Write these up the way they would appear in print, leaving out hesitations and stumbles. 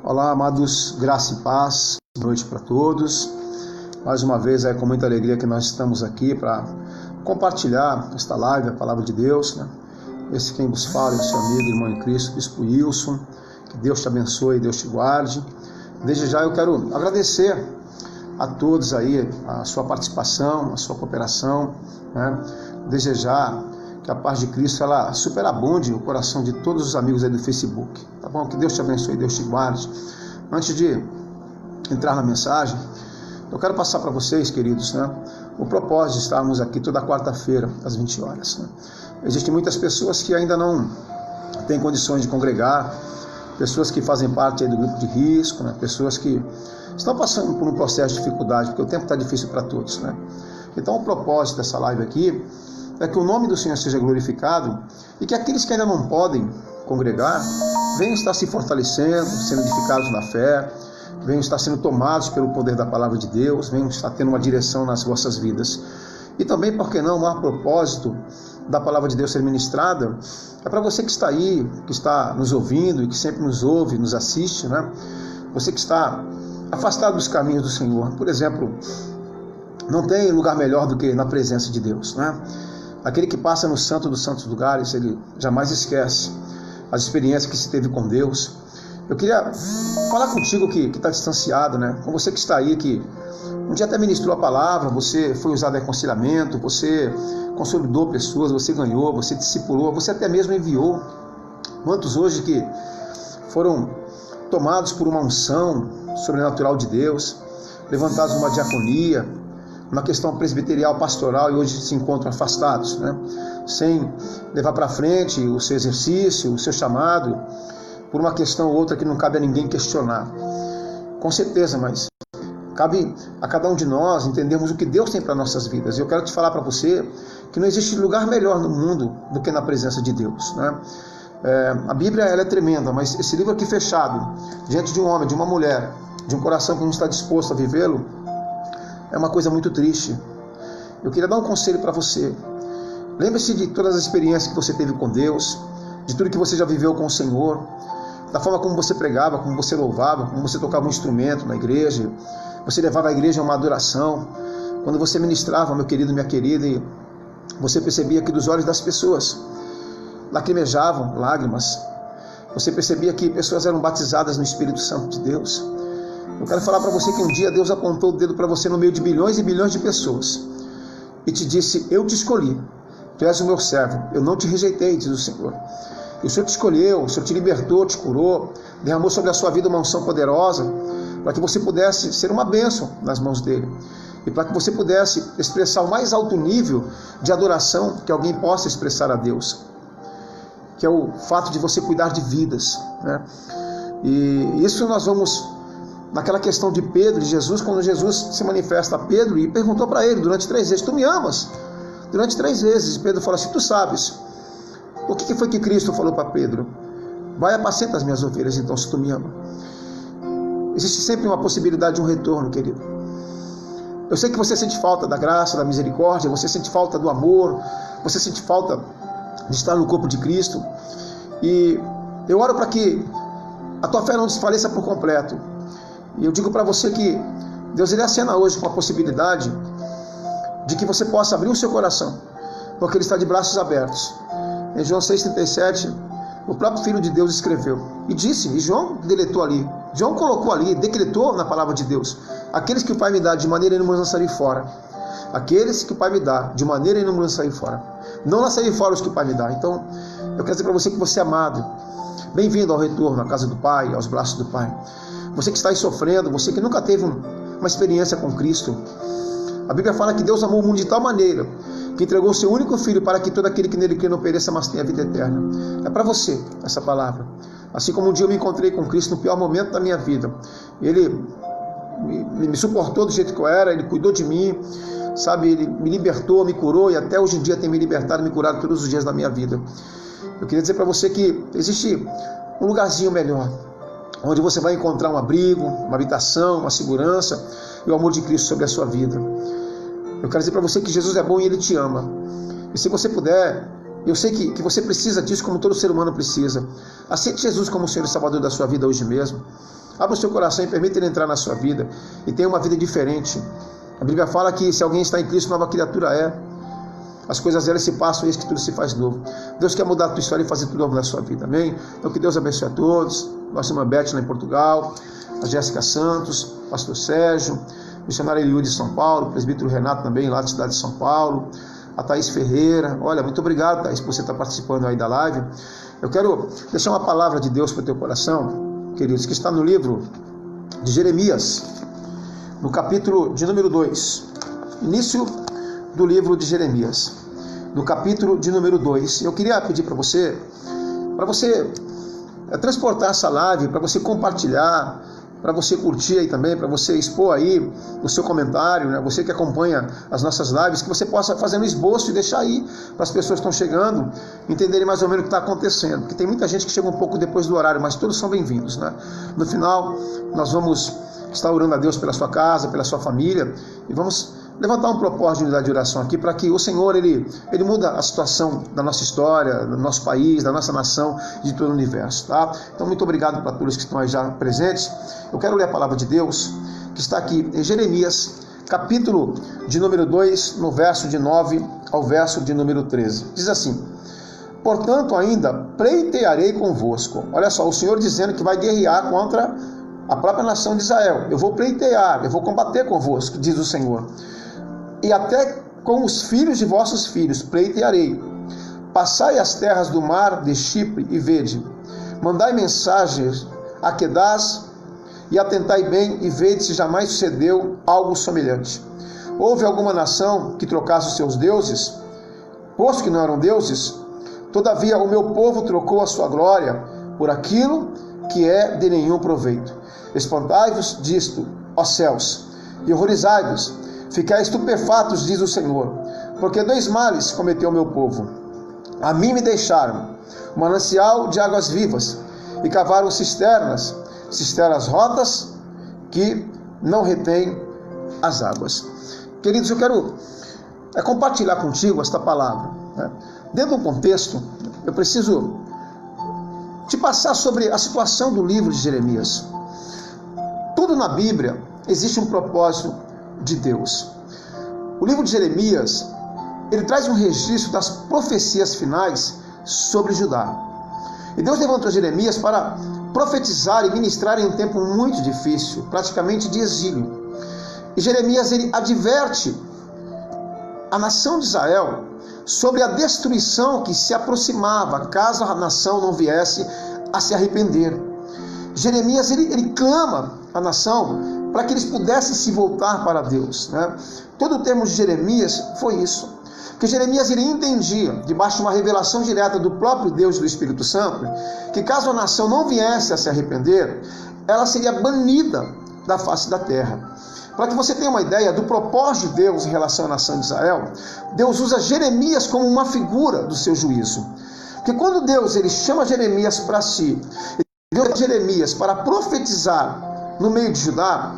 Olá, amados, graça e paz, boa noite para todos. Mais uma vez é com muita alegria que nós estamos aqui para compartilhar esta live, a palavra de Deus, né? Esse quem vos fala é o seu amigo, irmão em Cristo, Bispo Wilson. Que Deus te abençoe, Deus te guarde. Desde já eu quero agradecer a todos aí a sua participação, a sua cooperação, né? Desde já que a paz de Cristo ela superabunde o coração de todos os amigos aí do Facebook, tá bom? Que Deus te abençoe, Deus te guarde. Antes de entrar na mensagem, eu quero passar para vocês, queridos, né, o propósito de estarmos aqui toda quarta-feira às 20 horas. Né? Existem muitas pessoas que ainda não têm condições de congregar, pessoas que fazem parte aí do grupo de risco, né? Pessoas que estão passando por um processo de dificuldade, porque o tempo está difícil para todos, né? Então o propósito dessa live aqui é que o nome do Senhor seja glorificado e que aqueles que ainda não podem congregar venham estar se fortalecendo, sendo edificados na fé, venham estar sendo tomados pelo poder da palavra de Deus, venham estar tendo uma direção nas vossas vidas. E também, por que não, o maior propósito da palavra de Deus ser ministrada é para você que está aí, que está nos ouvindo e que sempre nos ouve, nos assiste, né? Você que está afastado dos caminhos do Senhor, por exemplo, não tem lugar melhor do que na presença de Deus, né? Aquele que passa no santo dos santos lugares, ele jamais esquece as experiências que se teve com Deus. Eu queria falar contigo que está distanciado, né? Com você que está aí, que um dia até ministrou a palavra, você foi usado em aconselhamento, você consolidou pessoas, você ganhou, você discipulou, você até mesmo enviou. Quantos hoje que foram tomados por uma unção sobrenatural de Deus, levantados numa diaconia, uma questão presbiterial, pastoral, e hoje se encontram afastados, né? Sem levar para frente o seu exercício, o seu chamado, por uma questão ou outra que não cabe a ninguém questionar. Com certeza, mas cabe a cada um de nós entendermos o que Deus tem para nossas vidas. E eu quero te falar para você que não existe lugar melhor no mundo do que na presença de Deus, né? A Bíblia ela é tremenda, mas esse livro aqui fechado, diante de um homem, de uma mulher, de um coração que não está disposto a vivê-lo, é uma coisa muito triste. Eu queria dar um conselho para você. Lembre-se de todas as experiências que você teve com Deus, de tudo que você já viveu com o Senhor, da forma como você pregava, como você louvava, como você tocava um instrumento na igreja, você levava a igreja a uma adoração, quando você ministrava, meu querido, minha querida, e você percebia que dos olhos das pessoas lacrimejavam lágrimas, você percebia que pessoas eram batizadas no Espírito Santo de Deus. Eu quero falar para você que um dia Deus apontou o dedo para você no meio de bilhões e bilhões de pessoas e te disse: eu te escolhi, tu és o meu servo, eu não te rejeitei, diz o Senhor. E o Senhor te escolheu, o Senhor te libertou, te curou, derramou sobre a sua vida uma unção poderosa para que você pudesse ser uma bênção nas mãos dele e para que você pudesse expressar o mais alto nível de adoração que alguém possa expressar a Deus, que é o fato de você cuidar de vidas, né? E isso nós vamos naquela questão de Pedro e Jesus, quando Jesus se manifesta a Pedro e perguntou para ele durante 3 vezes: tu me amas? Durante 3 vezes, Pedro falou assim: tu sabes. O que foi que Cristo falou para Pedro? Vai, apacenta as minhas ovelhas, então, se tu me ama. Existe sempre uma possibilidade de um retorno, querido. Eu sei que você sente falta da graça, da misericórdia, você sente falta do amor, você sente falta de estar no corpo de Cristo, e eu oro para que a tua fé não desfaleça por completo. E eu digo para você que Deus ele acena hoje com a possibilidade de que você possa abrir o seu coração, porque Ele está de braços abertos. Em João 6,37, o próprio Filho de Deus escreveu e disse, e João deletou ali, João colocou ali, decretou na palavra de Deus: aqueles que o Pai me dá, de maneira nenhuma lançarei fora. Aqueles que o Pai me dá, de maneira nenhuma lançarei fora. Não lançarei fora os que o Pai me dá. Então, eu quero dizer para você que você é amado. Bem-vindo ao retorno à casa do Pai, aos braços do Pai. Você que está aí sofrendo, você que nunca teve uma experiência com Cristo. A Bíblia fala que Deus amou o mundo de tal maneira que entregou o seu único Filho para que todo aquele que nele crê não pereça, mas tenha a vida eterna. É para você essa palavra. Assim como um dia eu me encontrei com Cristo no pior momento da minha vida. Ele me suportou do jeito que eu era, Ele cuidou de mim, sabe? Ele me libertou, me curou e até hoje em dia tem me libertado, me curado todos os dias da minha vida. Eu queria dizer para você que existe um lugarzinho melhor, onde você vai encontrar um abrigo, uma habitação, uma segurança e o amor de Cristo sobre a sua vida. Eu quero dizer para você que Jesus é bom e Ele te ama. E se você puder, eu sei que você precisa disso como todo ser humano precisa. Aceite Jesus como o Senhor e Salvador da sua vida hoje mesmo. Abra o seu coração e permita ele entrar na sua vida e tenha uma vida diferente. A Bíblia fala que se alguém está em Cristo, nova criatura é. As coisas velhas se passam, eis que tudo se faz novo. Deus quer mudar a tua história e fazer tudo novo na sua vida, amém? Então que Deus abençoe a todos. Nossa irmã Beth lá em Portugal, a Jéssica Santos, pastor Sérgio, missionário Eliú de São Paulo, presbítero Renato também lá da cidade de São Paulo, a Thaís Ferreira. Olha, muito obrigado, Thaís, por você estar participando aí da live. Eu quero deixar uma palavra de Deus para o teu coração, queridos, que está no livro de Jeremias, no capítulo de número 2, início do livro de Jeremias, no capítulo de número 2. Eu queria pedir para você transportar essa live, para você compartilhar, para você curtir aí também, para você expor aí o seu comentário, né? Você que acompanha as nossas lives, que você possa fazer um esboço e deixar aí para as pessoas que estão chegando entenderem mais ou menos o que está acontecendo, porque tem muita gente que chega um pouco depois do horário, mas todos são bem-vindos, né? No final, nós vamos estar orando a Deus pela sua casa, pela sua família, e vamos levantar um propósito de unidade de oração aqui, para que o Senhor, Ele muda a situação da nossa história, do nosso país, da nossa nação, de todo o universo, tá? Então, muito obrigado para todos que estão aí já presentes. Eu quero ler a palavra de Deus, que está aqui em Jeremias, capítulo de número 2, no verso de 9 ao verso de número 13. Diz assim: portanto, ainda pleitearei convosco. Olha só, o Senhor dizendo que vai guerrear contra a própria nação de Israel. Eu vou pleitear, eu vou combater convosco, diz o Senhor. E até com os filhos de vossos filhos pleitearei. Passai as terras do mar de Chipre e vede. Mandai mensagens a Quedás e atentai bem e vede se jamais sucedeu algo semelhante. Houve alguma nação que trocasse os seus deuses, posto que não eram deuses? Todavia o meu povo trocou a sua glória por aquilo que é de nenhum proveito. Espantai-vos disto, ó céus, e horrorizai-vos. Ficai estupefatos, diz o Senhor, porque 2 males cometeu o meu povo. A mim me deixaram um manancial de águas vivas, e cavaram cisternas rotas que não retêm as águas. Queridos, eu quero compartilhar contigo esta palavra, né? Dentro do contexto, eu preciso te passar sobre a situação do livro de Jeremias. Tudo na Bíblia existe um propósito de Deus. O livro de Jeremias, ele traz um registro das profecias finais sobre Judá. E Deus levantou Jeremias para profetizar e ministrar em um tempo muito difícil, praticamente de exílio. E Jeremias, ele adverte a nação de Israel sobre a destruição que se aproximava caso a nação não viesse a se arrepender. Jeremias, ele clama a nação para que eles pudessem se voltar para Deus, né? Todo o termo de Jeremias foi isso. Porque Jeremias, ele entendia, debaixo de uma revelação direta do próprio Deus e do Espírito Santo, que caso a nação não viesse a se arrepender, ela seria banida da face da terra. Para que você tenha uma ideia do propósito de Deus em relação à nação de Israel, Deus usa Jeremias como uma figura do seu juízo. Porque quando Deus, ele chama Jeremias para si, Deus chama Jeremias para profetizar no meio de Judá,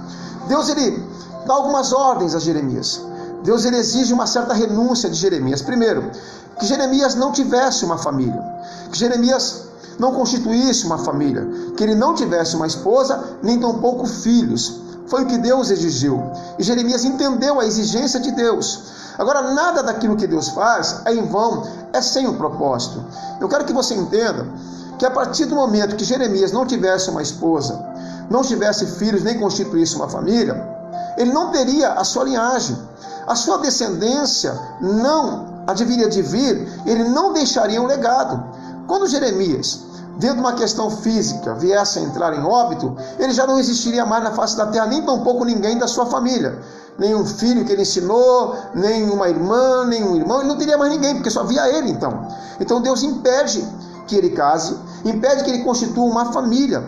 Deus, ele dá algumas ordens a Jeremias. Deus, ele exige uma certa renúncia de Jeremias. Primeiro, que Jeremias não tivesse uma família, que Jeremias não constituísse uma família, que ele não tivesse uma esposa, nem tampouco filhos. Foi o que Deus exigiu. E Jeremias entendeu a exigência de Deus. Agora, nada daquilo que Deus faz é em vão, é sem um propósito. Eu quero que você entenda que a partir do momento que Jeremias não tivesse uma esposa, não tivesse filhos, nem constituísse uma família, ele não teria a sua linhagem. A sua descendência não haveria de vir, ele não deixaria um legado. Quando Jeremias, dentro de uma questão física, viesse a entrar em óbito, ele já não existiria mais na face da terra, nem tampouco ninguém da sua família. Nem um filho que ele ensinou, nem uma irmã, nem um irmão, ele não teria mais ninguém, porque só havia ele então. Então Deus impede que ele case, impede que ele constitua uma família,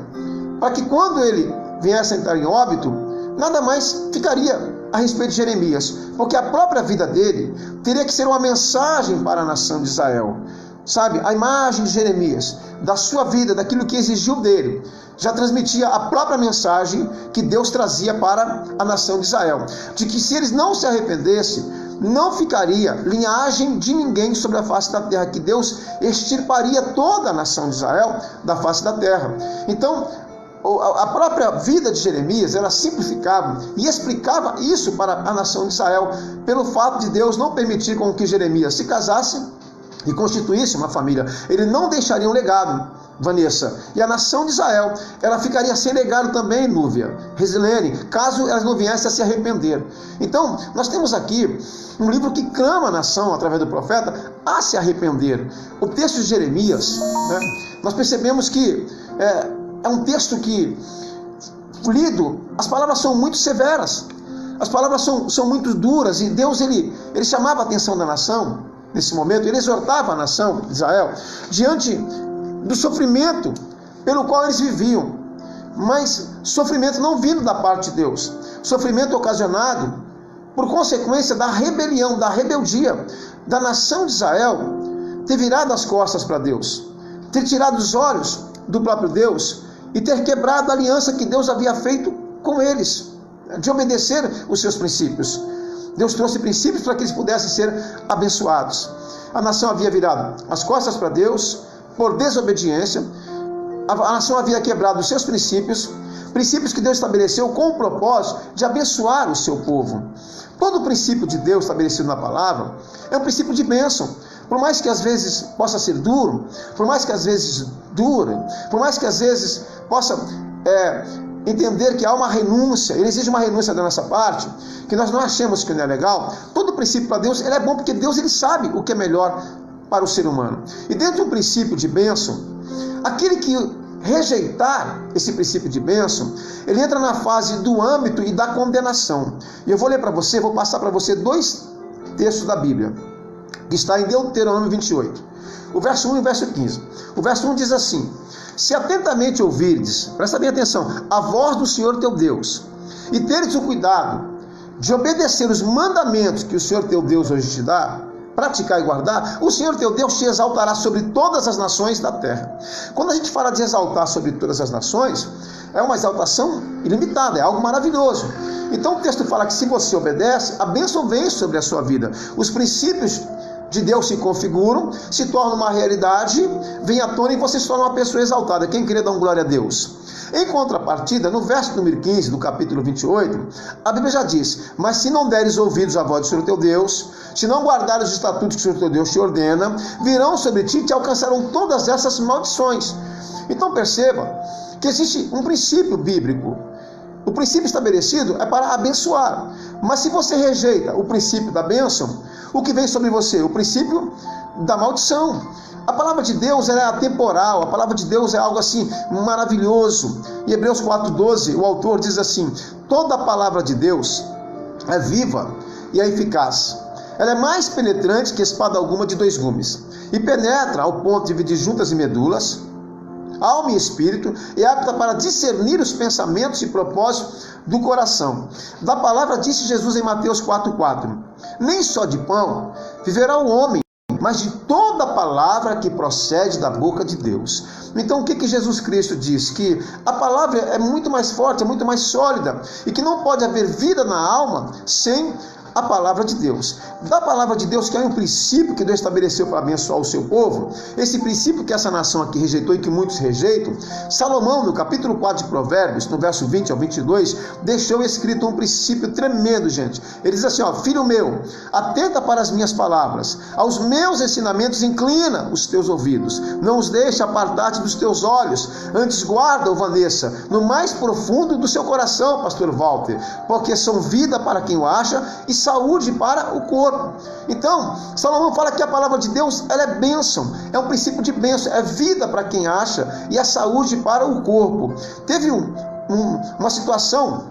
para que quando ele viesse a entrar em óbito, nada mais ficaria a respeito de Jeremias, porque a própria vida dele teria que ser uma mensagem para a nação de Israel. Sabe, a imagem de Jeremias, da sua vida, daquilo que exigiu dele, já transmitia a própria mensagem que Deus trazia para a nação de Israel, de que se eles não se arrependessem, não ficaria linhagem de ninguém sobre a face da terra, que Deus extirparia toda a nação de Israel da face da terra. Então, a própria vida de Jeremias, ela simplificava e explicava isso para a nação de Israel, pelo fato de Deus não permitir com que Jeremias se casasse e constituísse uma família. Ele não deixaria um legado, Vanessa. E a nação de Israel, ela ficaria sem legado também, Núvia, Resilene, caso elas não viessem a se arrepender. Então, nós temos aqui um livro que clama a nação, através do profeta, a se arrepender. O texto de Jeremias, né, nós percebemos que é um texto que, lido, as palavras são muito severas, as palavras são muito duras, e Deus ele chamava a atenção da nação. Nesse momento, ele exortava a nação de Israel diante do sofrimento pelo qual eles viviam, mas sofrimento não vindo da parte de Deus, sofrimento ocasionado por consequência da rebelião, da rebeldia da nação de Israel, ter virado as costas para Deus, ter tirado os olhos do próprio Deus e ter quebrado a aliança que Deus havia feito com eles, de obedecer os seus princípios. Deus trouxe princípios para que eles pudessem ser abençoados. A nação havia virado as costas para Deus por desobediência. A nação havia quebrado os seus princípios que Deus estabeleceu com o propósito de abençoar o seu povo. Todo o princípio de Deus estabelecido na palavra é um princípio de bênção. Por mais que às vezes possa ser duro, por mais que às vezes dure, por mais que às vezes possa entender que há uma renúncia, ele exige uma renúncia da nossa parte, que nós não achemos que não é legal. Todo princípio para Deus ele é bom, porque Deus ele sabe o que é melhor para o ser humano. E dentro do princípio de bênção, aquele que rejeitar esse princípio de bênção, ele entra na fase do âmbito e da condenação. E eu vou ler para você, vou passar para você 2 textos da Bíblia, que está em Deuteronômio 28, o verso 1 e o verso 15. O verso 1 diz assim: se atentamente ouvirdes, presta bem atenção, a voz do Senhor teu Deus, e teres o cuidado de obedecer os mandamentos que o Senhor teu Deus hoje te dá, praticar e guardar, o Senhor teu Deus te exaltará sobre todas as nações da terra. Quando a gente fala de exaltar sobre todas as nações, é uma exaltação ilimitada, é algo maravilhoso. Então o texto fala que se você obedece, a bênção vem sobre a sua vida. Os princípios de Deus se configuram, se tornam uma realidade, vem à tona e você se torna uma pessoa exaltada. Quem queria dar uma glória a Deus? Em contrapartida, no verso número 15 do capítulo 28, a Bíblia já diz: mas se não deres ouvidos à voz do Senhor teu Deus, se não guardares os estatutos que o Senhor teu Deus te ordena, virão sobre ti e te alcançarão todas essas maldições. Então perceba que existe um princípio bíblico. O princípio estabelecido é para abençoar. Mas se você rejeita o princípio da bênção, o que vem sobre você? O princípio da maldição. A palavra de Deus ela é atemporal, a palavra de Deus é algo assim maravilhoso. Em Hebreus 4,12, o autor diz assim: toda a palavra de Deus é viva e é eficaz. Ela é mais penetrante que espada alguma de 2 gumes, e penetra ao ponto de dividir juntas e medulas, alma e espírito, e é apta para discernir os pensamentos e propósitos do coração. Da palavra disse Jesus em Mateus 4,4: nem só de pão viverá o homem, mas de toda palavra que procede da boca de Deus. Então o que Jesus Cristo diz? Que a palavra é muito mais forte, é muito mais sólida, e que não pode haver vida na alma sem a palavra de Deus. Da palavra de Deus, que é um princípio que Deus estabeleceu para abençoar o seu povo, esse princípio que essa nação aqui rejeitou e que muitos rejeitam, Salomão, no capítulo 4 de Provérbios, no verso 20 ao 22, deixou escrito um princípio tremendo, gente. Ele diz assim, filho meu, atenta para as minhas palavras, aos meus ensinamentos inclina os teus ouvidos, não os deixe apartar-te dos teus olhos, antes guarda, Vanessa, no mais profundo do seu coração, pastor Walter, porque são vida para quem o acha e saúde para o corpo. Então, Salomão fala que a palavra de Deus ela é bênção, é um princípio de bênção, é vida para quem acha e a saúde para o corpo. Teve uma situação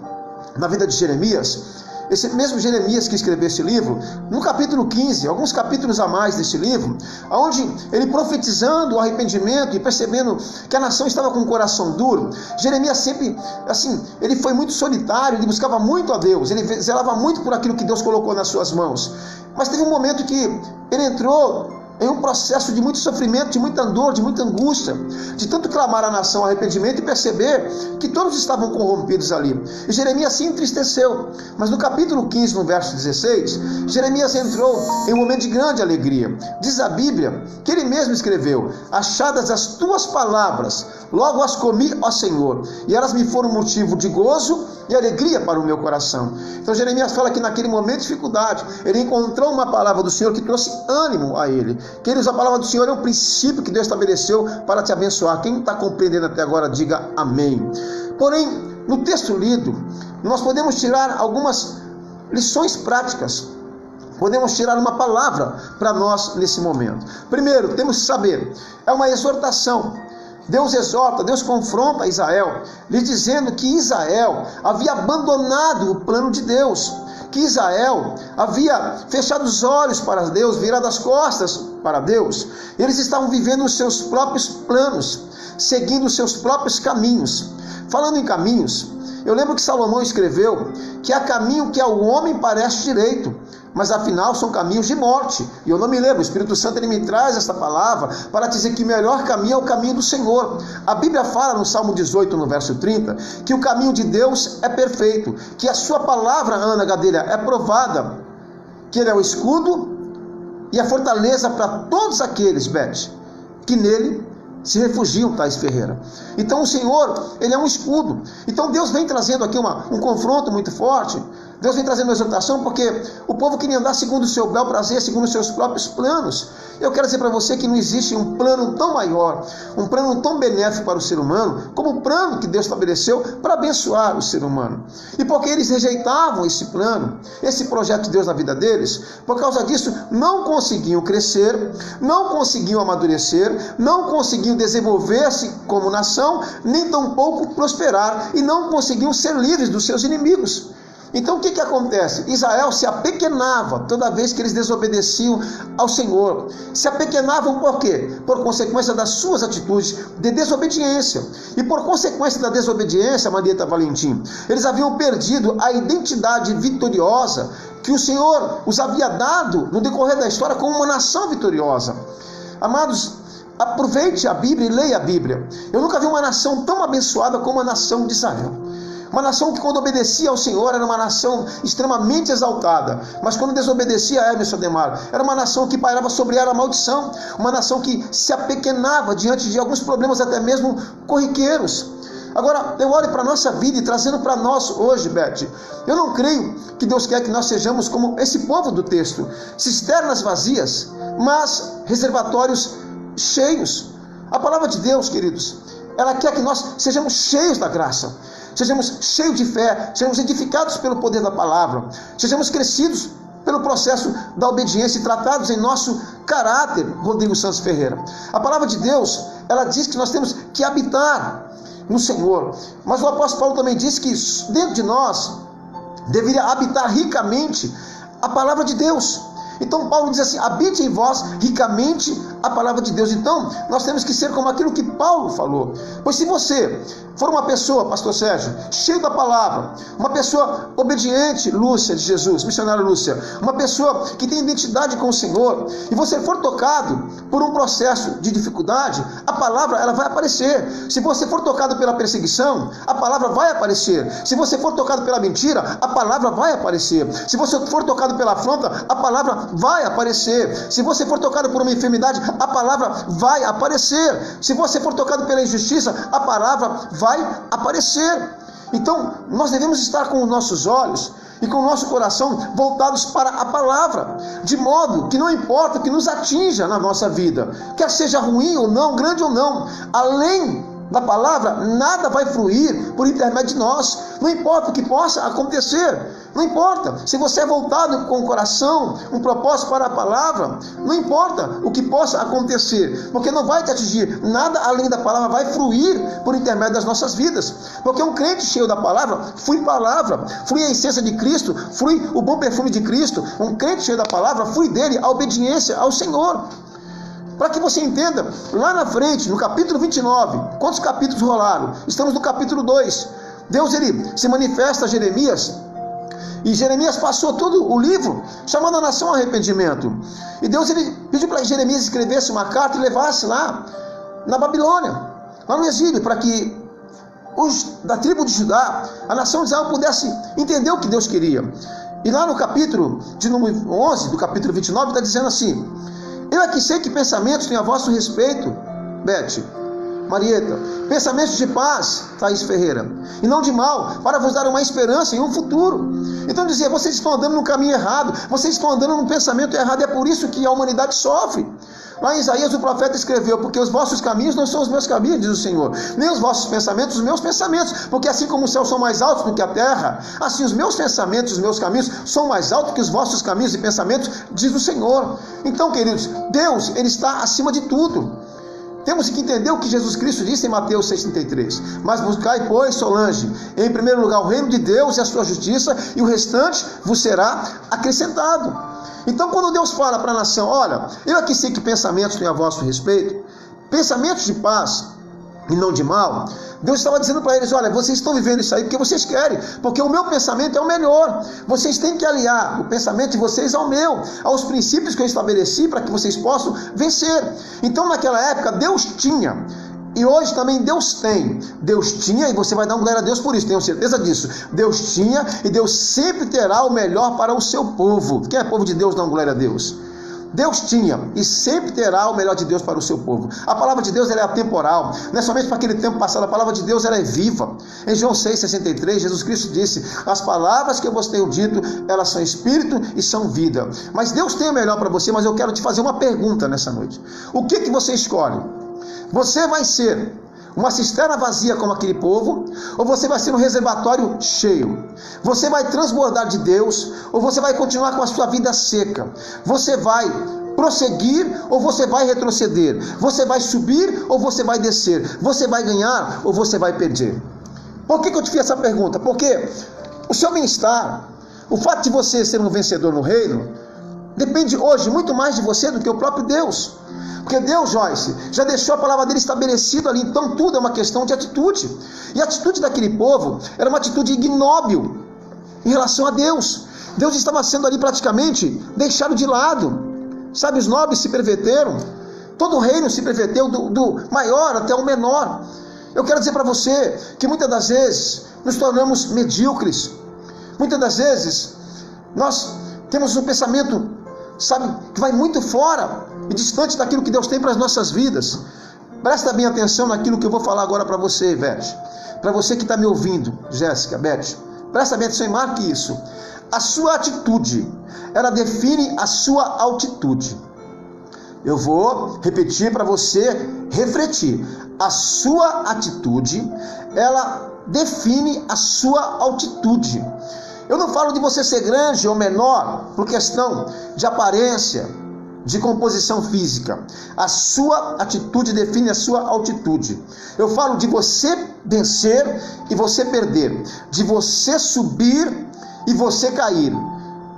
na vida de Jeremias, esse mesmo Jeremias que escreveu esse livro, no capítulo 15, alguns capítulos a mais desse livro, onde ele profetizando o arrependimento e percebendo que a nação estava com o coração duro, Jeremias sempre, assim, ele foi muito solitário, ele buscava muito a Deus, ele zelava muito por aquilo que Deus colocou nas suas mãos. Mas teve um momento que ele entrou em um processo de muito sofrimento, de muita dor, de muita angústia, de tanto clamar à nação arrependimento e perceber que todos estavam corrompidos ali. E Jeremias se entristeceu, mas no capítulo 15, no verso 16, Jeremias entrou em um momento de grande alegria. Diz a Bíblia que ele mesmo escreveu: achadas as tuas palavras, logo as comi, ó Senhor, e elas me foram motivo de gozo e alegria para o meu coração. Então Jeremias fala que naquele momento de dificuldade, ele encontrou uma palavra do Senhor que trouxe ânimo a ele. Queridos, a palavra do Senhor é um princípio que Deus estabeleceu para te abençoar. Quem está compreendendo até agora, diga amém. Porém, no texto lido, nós podemos tirar algumas lições práticas. Podemos tirar uma palavra para nós nesse momento. Primeiro, temos que saber, é uma exortação. Deus exorta, Deus confronta Israel, lhe dizendo que Israel havia abandonado o plano de Deus, que Israel havia fechado os olhos para Deus, virado as costas para Deus. Eles estavam vivendo os seus próprios planos, seguindo os seus próprios caminhos. Falando em caminhos, eu lembro que Salomão escreveu que há caminho que ao homem parece direito, mas afinal são caminhos de morte. E eu não me lembro, o Espírito Santo ele me traz essa palavra para dizer que o melhor caminho é o caminho do Senhor. A Bíblia fala no Salmo 18, no verso 30, que o caminho de Deus é perfeito, que a sua palavra, Ana Gadelha, é provada, que ele é o escudo e a fortaleza para todos aqueles, Beth, que nele se refugiam, Thais Ferreira. Então o Senhor, ele é um escudo. Então Deus vem trazendo aqui um confronto muito forte. Deus vem trazendo uma exortação porque o povo queria andar segundo o seu bel prazer, segundo os seus próprios planos. Eu quero dizer para você que não existe um plano tão maior, um plano tão benéfico para o ser humano, como o plano que Deus estabeleceu para abençoar o ser humano. E porque eles rejeitavam esse plano, esse projeto de Deus na vida deles, por causa disso não conseguiam crescer, não conseguiam amadurecer, não conseguiam desenvolver-se como nação, nem tampouco prosperar, e não conseguiam ser livres dos seus inimigos. Então o que acontece? Israel se apequenava toda vez que eles desobedeciam ao Senhor. Se apequenavam por quê? Por consequência das suas atitudes de desobediência. E por consequência da desobediência, Marieta Valentim, eles haviam perdido a identidade vitoriosa que o Senhor os havia dado no decorrer da história como uma nação vitoriosa. Amados, aproveite a Bíblia e leia a Bíblia. Eu nunca vi uma nação tão abençoada como a nação de Israel. Uma nação que quando obedecia ao Senhor era uma nação extremamente exaltada, mas quando desobedecia a Emerson Demar, era uma nação que pairava sobre ela a maldição, uma nação que se apequenava diante de alguns problemas até mesmo corriqueiros. Agora, eu olho para a nossa vida e trazendo para nós hoje, Beth, eu não creio que Deus quer que nós sejamos como esse povo do texto, cisternas vazias, mas reservatórios cheios. A palavra de Deus, queridos, ela quer que nós sejamos cheios da graça, sejamos cheios de fé, sejamos edificados pelo poder da palavra, sejamos crescidos pelo processo da obediência e tratados em nosso caráter, Rodrigo Santos Ferreira. A palavra de Deus, ela diz que nós temos que habitar no Senhor, mas o apóstolo Paulo também diz que dentro de nós deveria habitar ricamente a palavra de Deus. Então Paulo diz assim: habite em vós ricamente a palavra de Deus. Então nós temos que ser como aquilo que Paulo falou. Pois se você for uma pessoa, pastor Sérgio, cheio da palavra, uma pessoa obediente, Lúcia de Jesus, missionária Lúcia, uma pessoa que tem identidade com o Senhor, e você for tocado por um processo de dificuldade, a palavra ela vai aparecer. Se você for tocado pela perseguição, a palavra vai aparecer. Se você for tocado pela mentira, a palavra vai aparecer. Se você for tocado pela afronta, a palavra vai aparecer. Se você for tocado por uma enfermidade, a palavra vai aparecer. Se você for tocado pela injustiça, a palavra vai aparecer. Então nós devemos estar com os nossos olhos e com o nosso coração voltados para a palavra, de modo que não importa o que nos atinja na nossa vida, quer seja ruim ou não, grande ou não, além da palavra, nada vai fluir por intermédio de nós. Não importa o que possa acontecer, não importa se você é voltado com o coração, um propósito para a palavra, não importa o que possa acontecer, porque não vai te atingir, nada além da palavra vai fluir por intermédio das nossas vidas, porque um crente cheio da palavra, flui a essência de Cristo, flui o bom perfume de Cristo. Um crente cheio da palavra, flui dele a obediência ao Senhor. Para que você entenda, lá na frente, no capítulo 29, quantos capítulos rolaram? Estamos no capítulo 2. Deus ele se manifesta a Jeremias E Jeremias passou todo o livro chamando a nação ao arrependimento. E Deus ele pediu para que Jeremias escrevesse uma carta e levasse lá na Babilônia, lá no exílio, para que os da tribo de Judá, a nação de Israel, pudesse entender o que Deus queria. E lá no capítulo de número 11, do capítulo 29, está dizendo assim: eu é que sei que pensamentos têm a vosso respeito, Beth, Marieta, pensamentos de paz, Thaís Ferreira, e não de mal, para vos dar uma esperança e um futuro. Então dizia, vocês estão andando no caminho errado, vocês estão andando no pensamento errado, é por isso que a humanidade sofre. Lá em Isaías o profeta escreveu, porque os vossos caminhos não são os meus caminhos, diz o Senhor, nem os vossos pensamentos os meus pensamentos, porque assim como os céus são mais altos do que a terra, assim os meus pensamentos, os meus caminhos são mais altos que os vossos caminhos e pensamentos, diz o Senhor. Então, queridos, Deus, ele está acima de tudo. Temos que entender o que Jesus Cristo disse em Mateus 6,33. Mas buscai, pois, Solange, em primeiro lugar o reino de Deus e a sua justiça, e o restante vos será acrescentado. Então, quando Deus fala para a nação, olha, eu aqui sei que pensamentos têm a vosso respeito, pensamentos de paz e não de mal, Deus estava dizendo para eles, olha, vocês estão vivendo isso aí porque vocês querem, porque o meu pensamento é o melhor. Vocês têm que aliar o pensamento de vocês ao meu, aos princípios que eu estabeleci para que vocês possam vencer. Então, naquela época, Deus tinha, e hoje também Deus tem. Deus tinha, e você vai dar glória a Deus por isso, tenho certeza disso. Deus tinha e Deus sempre terá o melhor para o seu povo. Quem é povo de Deus, dá glória a Deus. Deus tinha e sempre terá o melhor de Deus para o seu povo. A palavra de Deus ela é atemporal, não é somente para aquele tempo passado, a palavra de Deus ela é viva. Em João 6,63, Jesus Cristo disse, as palavras que eu vos tenho dito, elas são espírito e são vida. Mas Deus tem o melhor para você, mas eu quero te fazer uma pergunta nessa noite. O que você escolhe? Você vai ser uma cisterna vazia como aquele povo, ou você vai ser um reservatório cheio? Você vai transbordar de Deus, ou você vai continuar com a sua vida seca? Você vai prosseguir, ou você vai retroceder? Você vai subir, ou você vai descer? Você vai ganhar, ou você vai perder? Por que eu te fiz essa pergunta? Porque o seu bem-estar, o fato de você ser um vencedor no reino, depende hoje muito mais de você do que o próprio Deus. Porque Deus, Joyce, já deixou a palavra dele estabelecida ali, então tudo é uma questão de atitude. E a atitude daquele povo era uma atitude ignóbil em relação a Deus. Deus estava sendo ali praticamente deixado de lado. Sabe, os nobres se perverteram, todo o reino se perverteu, do maior até o menor. Eu quero dizer para você que muitas das vezes nos tornamos medíocres. Muitas das vezes nós temos um pensamento, sabe, que vai muito fora e distante daquilo que Deus tem para as nossas vidas. Presta bem atenção naquilo que eu vou falar agora para você, Ivete. Para você que está me ouvindo, Jéssica, Beth, presta bem atenção e marque isso. A sua atitude, ela define a sua altitude. Eu vou repetir para você refletir. A sua atitude, ela define a sua altitude. Eu não falo de você ser grande ou menor por questão de aparência, de composição física. A sua atitude define a sua altitude. Eu falo de você vencer e você perder, de você subir e você cair.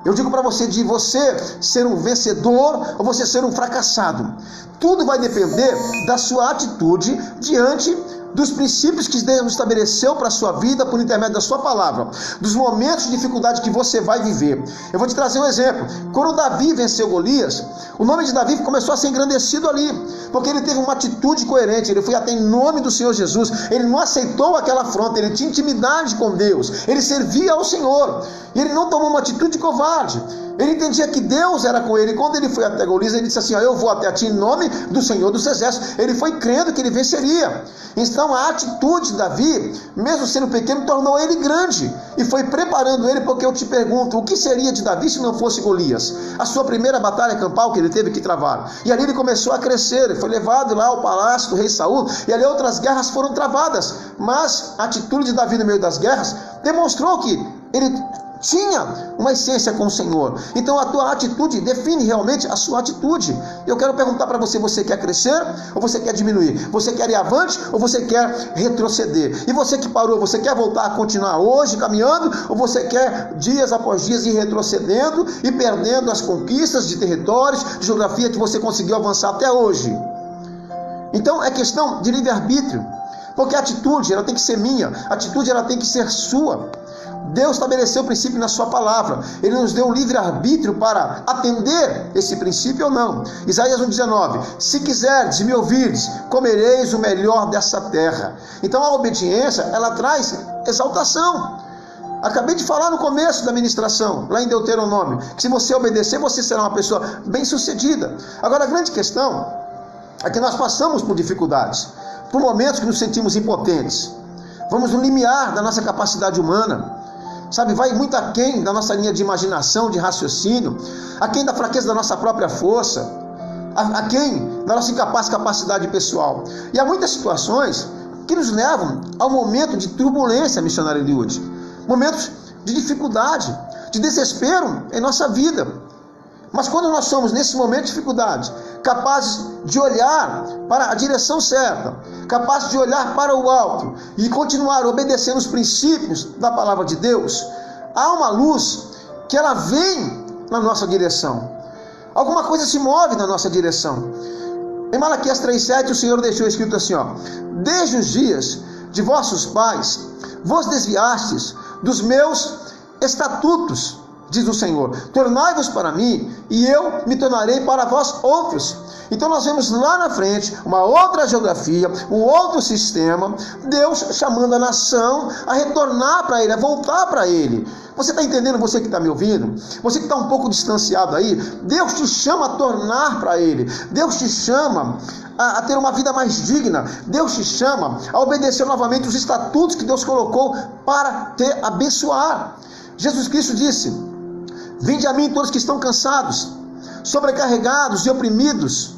Eu digo para você de você ser um vencedor ou você ser um fracassado. Tudo vai depender da sua atitude diante dos princípios que Deus estabeleceu para a sua vida por intermédio da sua palavra, dos momentos de dificuldade que você vai viver. Eu vou te trazer um exemplo. Quando Davi venceu Golias, o nome de Davi começou a ser engrandecido ali, porque ele teve uma atitude coerente, ele foi até em nome do Senhor Jesus, ele não aceitou aquela afronta, ele tinha intimidade com Deus, ele servia ao Senhor, e ele não tomou uma atitude covarde. Ele entendia que Deus era com ele. Quando ele foi até Golias, ele disse assim, eu vou até ti em nome do Senhor dos Exércitos. Ele foi crendo que ele venceria. Então a atitude de Davi, mesmo sendo pequeno, tornou ele grande e foi preparando ele, porque eu te pergunto, o que seria de Davi se não fosse Golias? A sua primeira batalha campal que ele teve que travar, e ali ele começou a crescer, ele foi levado lá ao palácio do rei Saul, e ali outras guerras foram travadas, mas a atitude de Davi no meio das guerras demonstrou que ele tinha uma essência com o Senhor. Então a tua atitude define realmente a sua atitude. Eu quero perguntar para você, você quer crescer ou você quer diminuir? Você quer ir avante ou você quer retroceder? E você que parou, você quer voltar a continuar hoje caminhando ou você quer dias após dias ir retrocedendo e perdendo as conquistas de territórios, de geografia que você conseguiu avançar até hoje? Então é questão de livre-arbítrio. Porque a atitude, ela tem que ser minha, a atitude, ela tem que ser sua. Deus estabeleceu o princípio na sua palavra. Ele nos deu um livre-arbítrio para atender esse princípio ou não. Isaías 1,19: se quiserdes e me ouvirdes, comereis o melhor dessa terra. Então a obediência, ela traz exaltação. Acabei de falar no começo da ministração, lá em Deuteronômio, que se você obedecer, você será uma pessoa bem-sucedida. Agora a grande questão é que nós passamos por dificuldades, por momentos que nos sentimos impotentes. Vamos no limiar da nossa capacidade humana. Sabe, vai muito aquém da nossa linha de imaginação, de raciocínio, aquém da fraqueza da nossa própria força, aquém da nossa incapaz capacidade pessoal. E há muitas situações que nos levam ao momento de turbulência, missionário Eliud, momentos de dificuldade, de desespero em nossa vida. Mas quando nós somos, nesse momento de dificuldade, capazes de olhar para a direção certa, capazes de olhar para o alto e continuar obedecendo os princípios da palavra de Deus, há uma luz que ela vem na nossa direção. Alguma coisa se move na nossa direção. Em Malaquias 3,7 o Senhor deixou escrito assim, desde os dias de vossos pais vos desviastes dos meus estatutos, diz o Senhor, tornai-vos para mim, e eu me tornarei para vós outros. Então nós vemos lá na frente uma outra geografia, um outro sistema, Deus chamando a nação a retornar para Ele, a voltar para Ele. Você está entendendo, você que está me ouvindo? Você que está um pouco distanciado aí, Deus te chama a tornar para Ele, Deus te chama a ter uma vida mais digna, Deus te chama a obedecer novamente os estatutos que Deus colocou para te abençoar. Jesus Cristo disse: vinde a mim todos que estão cansados, sobrecarregados e oprimidos,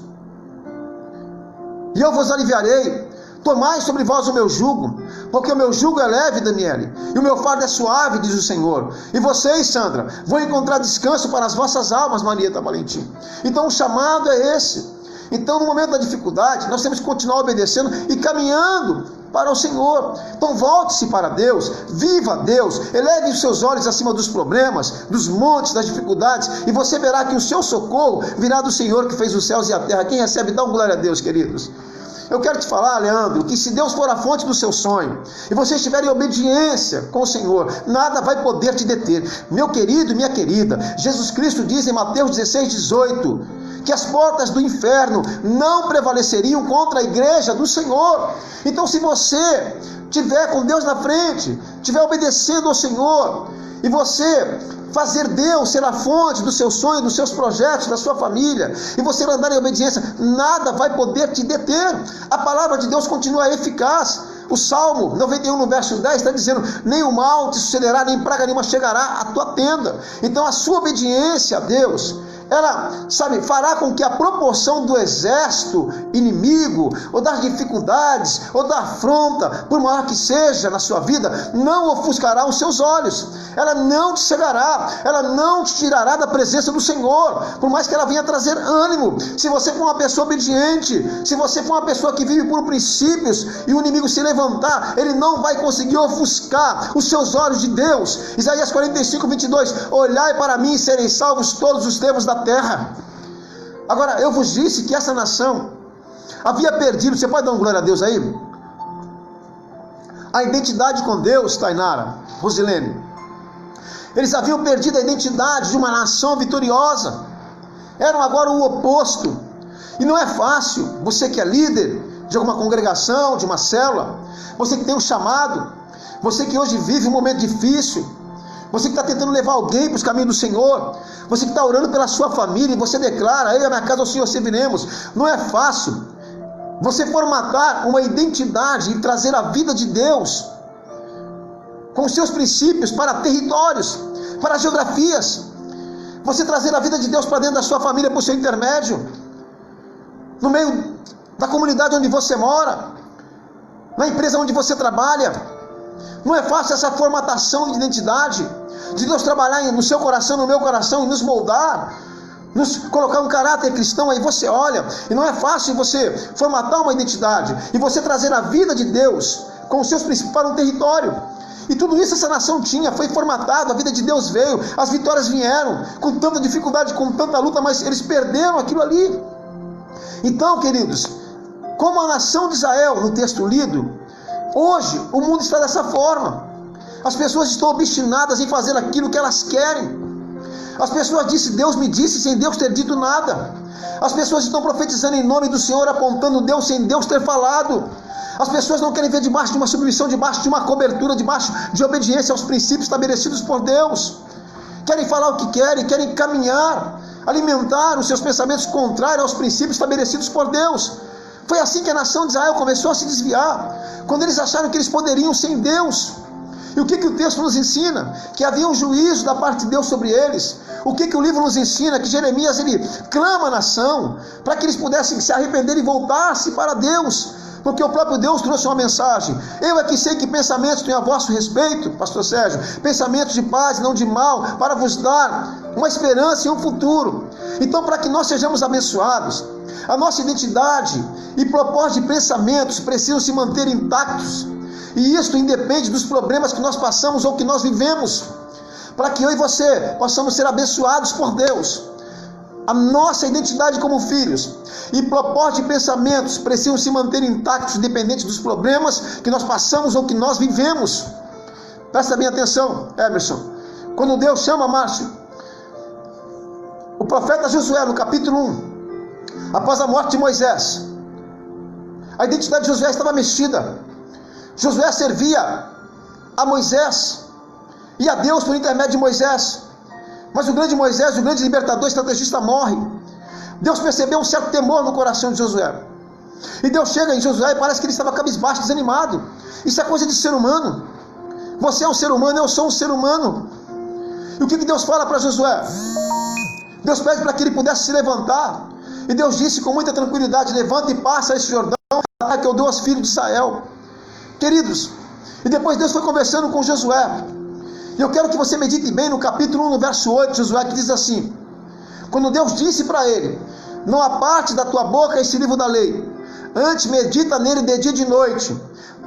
e eu vos aliviarei. Tomai sobre vós o meu jugo, porque o meu jugo é leve, Daniele, e o meu fardo é suave, diz o Senhor. E vocês, Sandra, vão encontrar descanso para as vossas almas, Marieta Valentim. Então o chamado é esse. Então no momento da dificuldade, nós temos que continuar obedecendo e caminhando para o Senhor. Então volte-se para Deus, viva Deus, eleve os seus olhos acima dos problemas, dos montes, das dificuldades, e você verá que o seu socorro virá do Senhor que fez os céus e a terra. Quem recebe, dá um glória a Deus, queridos. Eu quero te falar, Leandro, que se Deus for a fonte do seu sonho, e você estiver em obediência com o Senhor, nada vai poder te deter. Meu querido e minha querida, Jesus Cristo diz em Mateus 16:18, que as portas do inferno não prevaleceriam contra a igreja do Senhor. Então se você estiver com Deus na frente, estiver obedecendo ao Senhor, e você fazer Deus ser a fonte do seu sonho, dos seus projetos, da sua família, e você andar em obediência, nada vai poder te deter. A palavra de Deus continua eficaz. O Salmo 91 no verso 10 está dizendo: nem o mal te sucederá, nem praga nenhuma chegará à tua tenda. Então a sua obediência a Deus, ela, fará com que a proporção do exército inimigo, ou das dificuldades, ou da afronta, por maior que seja na sua vida, não ofuscará os seus olhos. Ela não te cegará, ela não te tirará da presença do Senhor, por mais que ela venha trazer ânimo. Se você for uma pessoa obediente, se você for uma pessoa que vive por princípios, e o inimigo se levantar, ele não vai conseguir ofuscar os seus olhos de Deus. Isaías 45:22, olhai para mim e sereis salvos todos os termos da terra. Agora, eu vos disse que essa nação havia perdido, você pode dar um glória a Deus aí? A identidade com Deus, Tainara, Rosilene. Eles haviam perdido a identidade de uma nação vitoriosa. Eram agora o oposto. E não é fácil, você que é líder de alguma congregação, de uma célula, você que tem um chamado, você que hoje vive um momento difícil, você que está tentando levar alguém para os caminhos do Senhor, você que está orando pela sua família, e você declara: eu e a minha casa ao Senhor serviremos. Não é fácil você formatar uma identidade e trazer a vida de Deus com os seus princípios para territórios, para geografias. Você trazer a vida de Deus para dentro da sua família por seu intermédio, no meio da comunidade onde você mora, na empresa onde você trabalha. Não é fácil essa formatação de identidade, de Deus trabalhar no seu coração, no meu coração, e nos moldar, nos colocar um caráter cristão. Aí você olha, e não é fácil você formatar uma identidade, e você trazer a vida de Deus com os seus princípios para um território. E tudo isso essa nação tinha, foi formatado, a vida de Deus veio, as vitórias vieram, com tanta dificuldade, com tanta luta, mas eles perderam aquilo ali. Então, queridos, como a nação de Israel, no texto lido, Hoje, o mundo está dessa forma. As pessoas estão obstinadas em fazer aquilo que elas querem. As pessoas dizem, Deus me disse, sem Deus ter dito nada. As pessoas estão profetizando em nome do Senhor, apontando Deus sem Deus ter falado. As pessoas não querem ver debaixo de uma submissão, debaixo de uma cobertura, debaixo de obediência aos princípios estabelecidos por Deus. Querem falar o que querem caminhar, alimentar os seus pensamentos contrários aos princípios estabelecidos por Deus. Foi assim que a nação de Israel começou a se desviar, quando eles acharam que eles poderiam sem Deus. E o que o texto nos ensina? Que havia um juízo da parte de Deus sobre eles. O que o livro nos ensina? Que Jeremias ele clama à nação para que eles pudessem se arrepender e voltar-se para Deus. Porque o próprio Deus trouxe uma mensagem. Eu é que sei que pensamentos tenho a vosso respeito, pastor Sérgio, pensamentos de paz, não de mal, para vos dar uma esperança e um futuro. Então, para que nós sejamos abençoados, a nossa identidade e propósito de pensamentos precisam se manter intactos. E isso independe dos problemas que nós passamos ou que nós vivemos. Para que eu e você possamos ser abençoados por Deus. A nossa identidade como filhos e propósito de pensamentos precisam se manter intactos, independente dos problemas que nós passamos ou que nós vivemos. Presta bem atenção, Emerson. Quando Deus chama Márcio, o profeta Josué, no capítulo 1, após a morte de Moisés, a identidade de Josué estava mexida. Josué servia a Moisés e a Deus por intermédio de Moisés. Mas o grande Moisés, o grande libertador, estrategista, morre. Deus percebeu um certo temor no coração de Josué. E Deus chega em Josué e parece que ele estava cabisbaixo, desanimado. Isso é coisa de ser humano. Você é um ser humano, eu sou um ser humano. E o que Deus fala para Josué? Deus pede para que ele pudesse se levantar. E Deus disse com muita tranquilidade, levanta e passa esse Jordão que eu dou aos filhos de Israel. Queridos, e depois Deus foi conversando com Josué. E eu quero que você medite bem no capítulo 1, no verso 8, Josué, que diz assim: quando Deus disse para ele, não aparte da tua boca esse livro da lei, antes medita nele de dia e de noite,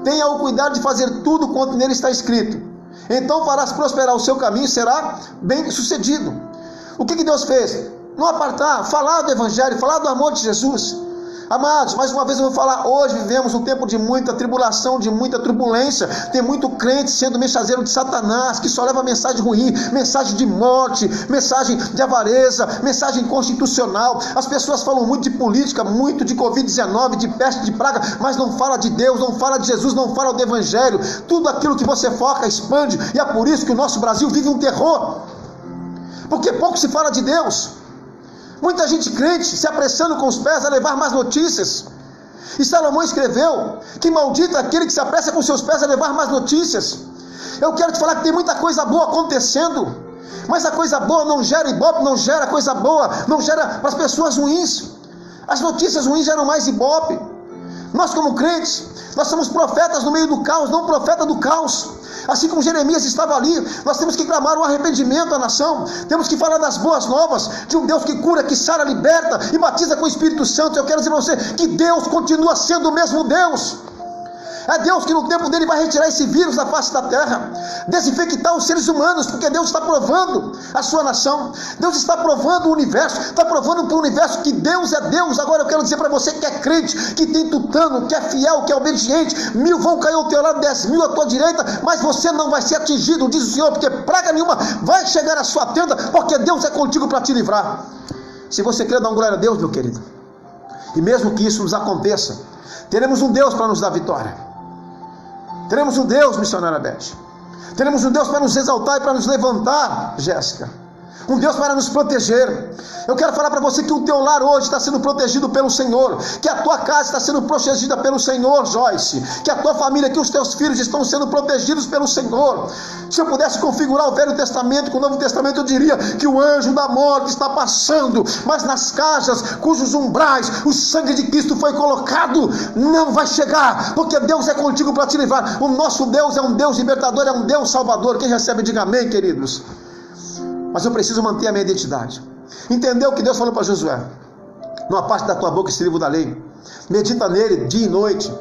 tenha o cuidado de fazer tudo quanto nele está escrito, então farás prosperar o seu caminho e será bem sucedido. O que Deus fez? Não apartar, falar do evangelho, falar do amor de Jesus. Amados, mais uma vez eu vou falar, hoje vivemos um tempo de muita tribulação, de muita turbulência, tem muito crente sendo mensageiro de Satanás, que só leva mensagem ruim, mensagem de morte, mensagem de avareza, mensagem constitucional. As pessoas falam muito de política, muito de Covid-19, de peste, de praga, mas não fala de Deus, não fala de Jesus, não fala do evangelho. Tudo aquilo que você foca expande, e é por isso que o nosso Brasil vive um terror, porque pouco se fala de Deus. Muita gente crente se apressando com os pés a levar mais notícias. E Salomão escreveu que maldito é aquele que se apressa com seus pés a levar mais notícias. Eu quero te falar que tem muita coisa boa acontecendo, mas a coisa boa não gera ibope, não gera coisa boa, não gera para as pessoas ruins. As notícias ruins geram mais ibope. Nós como crentes, nós somos profetas no meio do caos, não profeta do caos. Assim como Jeremias estava ali, nós temos que clamar um arrependimento à nação. Temos que falar das boas novas, de um Deus que cura, que sara, liberta e batiza com o Espírito Santo. Eu quero dizer para você que Deus continua sendo o mesmo Deus. É Deus que no tempo dele vai retirar esse vírus da face da terra, desinfectar os seres humanos, porque Deus está provando a sua nação, Deus está provando o universo, está provando para o universo que Deus é Deus. Agora eu quero dizer para você que é crente, que tem tutano, que é fiel, que é obediente, 1000 vão cair ao teu lado, 10.000 à tua direita, mas você não vai ser atingido, diz o Senhor, porque praga nenhuma vai chegar à sua tenda, porque Deus é contigo para te livrar. Se você quer dar uma glória a Deus, meu querido, e mesmo que isso nos aconteça, teremos um Deus para nos dar vitória. Teremos um Deus, missionária Beth. Teremos um Deus para nos exaltar e para nos levantar, Jéssica. Um Deus para nos proteger. Eu quero falar para você que o teu lar hoje está sendo protegido pelo Senhor, que a tua casa está sendo protegida pelo Senhor, Joyce, que a tua família, que os teus filhos estão sendo protegidos pelo Senhor. Se eu pudesse configurar o Velho Testamento com o Novo Testamento, eu diria que o anjo da morte está passando, mas nas casas cujos umbrais o sangue de Cristo foi colocado, não vai chegar, porque Deus é contigo para te livrar. O nosso Deus é um Deus libertador, é um Deus salvador. Quem recebe, diga amém, queridos. Mas eu preciso manter a minha identidade. Entendeu o que Deus falou para Josué? Não aparte da tua boca esse livro da lei, medita nele dia e noite,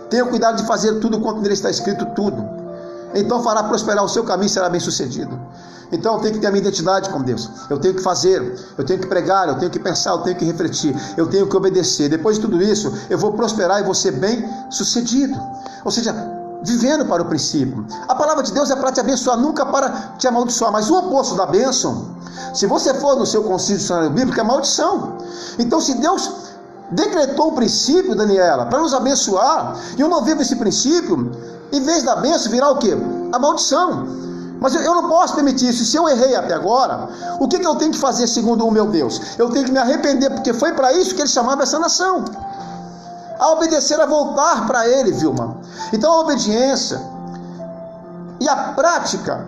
tenha cuidado de fazer tudo quanto nele está escrito, tudo, então fará prosperar o seu caminho e será bem sucedido. Então eu tenho que ter a minha identidade com Deus, eu tenho que fazer, eu tenho que pregar, eu tenho que pensar, eu tenho que refletir, eu tenho que obedecer. Depois de tudo isso eu vou prosperar e vou ser bem sucedido. Ou seja, vivendo para o princípio. A palavra de Deus é para te abençoar, nunca para te amaldiçoar. Mas o oposto da bênção, se você for no seu concílio dicionário bíblico, é maldição. Então, se Deus decretou o princípio, Daniela, para nos abençoar, e eu não vivo esse princípio, em vez da bênção virá o quê? A maldição. Mas eu não posso permitir isso. Se eu errei até agora, o que eu tenho que fazer segundo o meu Deus? Eu tenho que me arrepender, porque foi para isso que ele chamava essa nação. A obedecer, a voltar para ele, Vilma. Então a obediência e a prática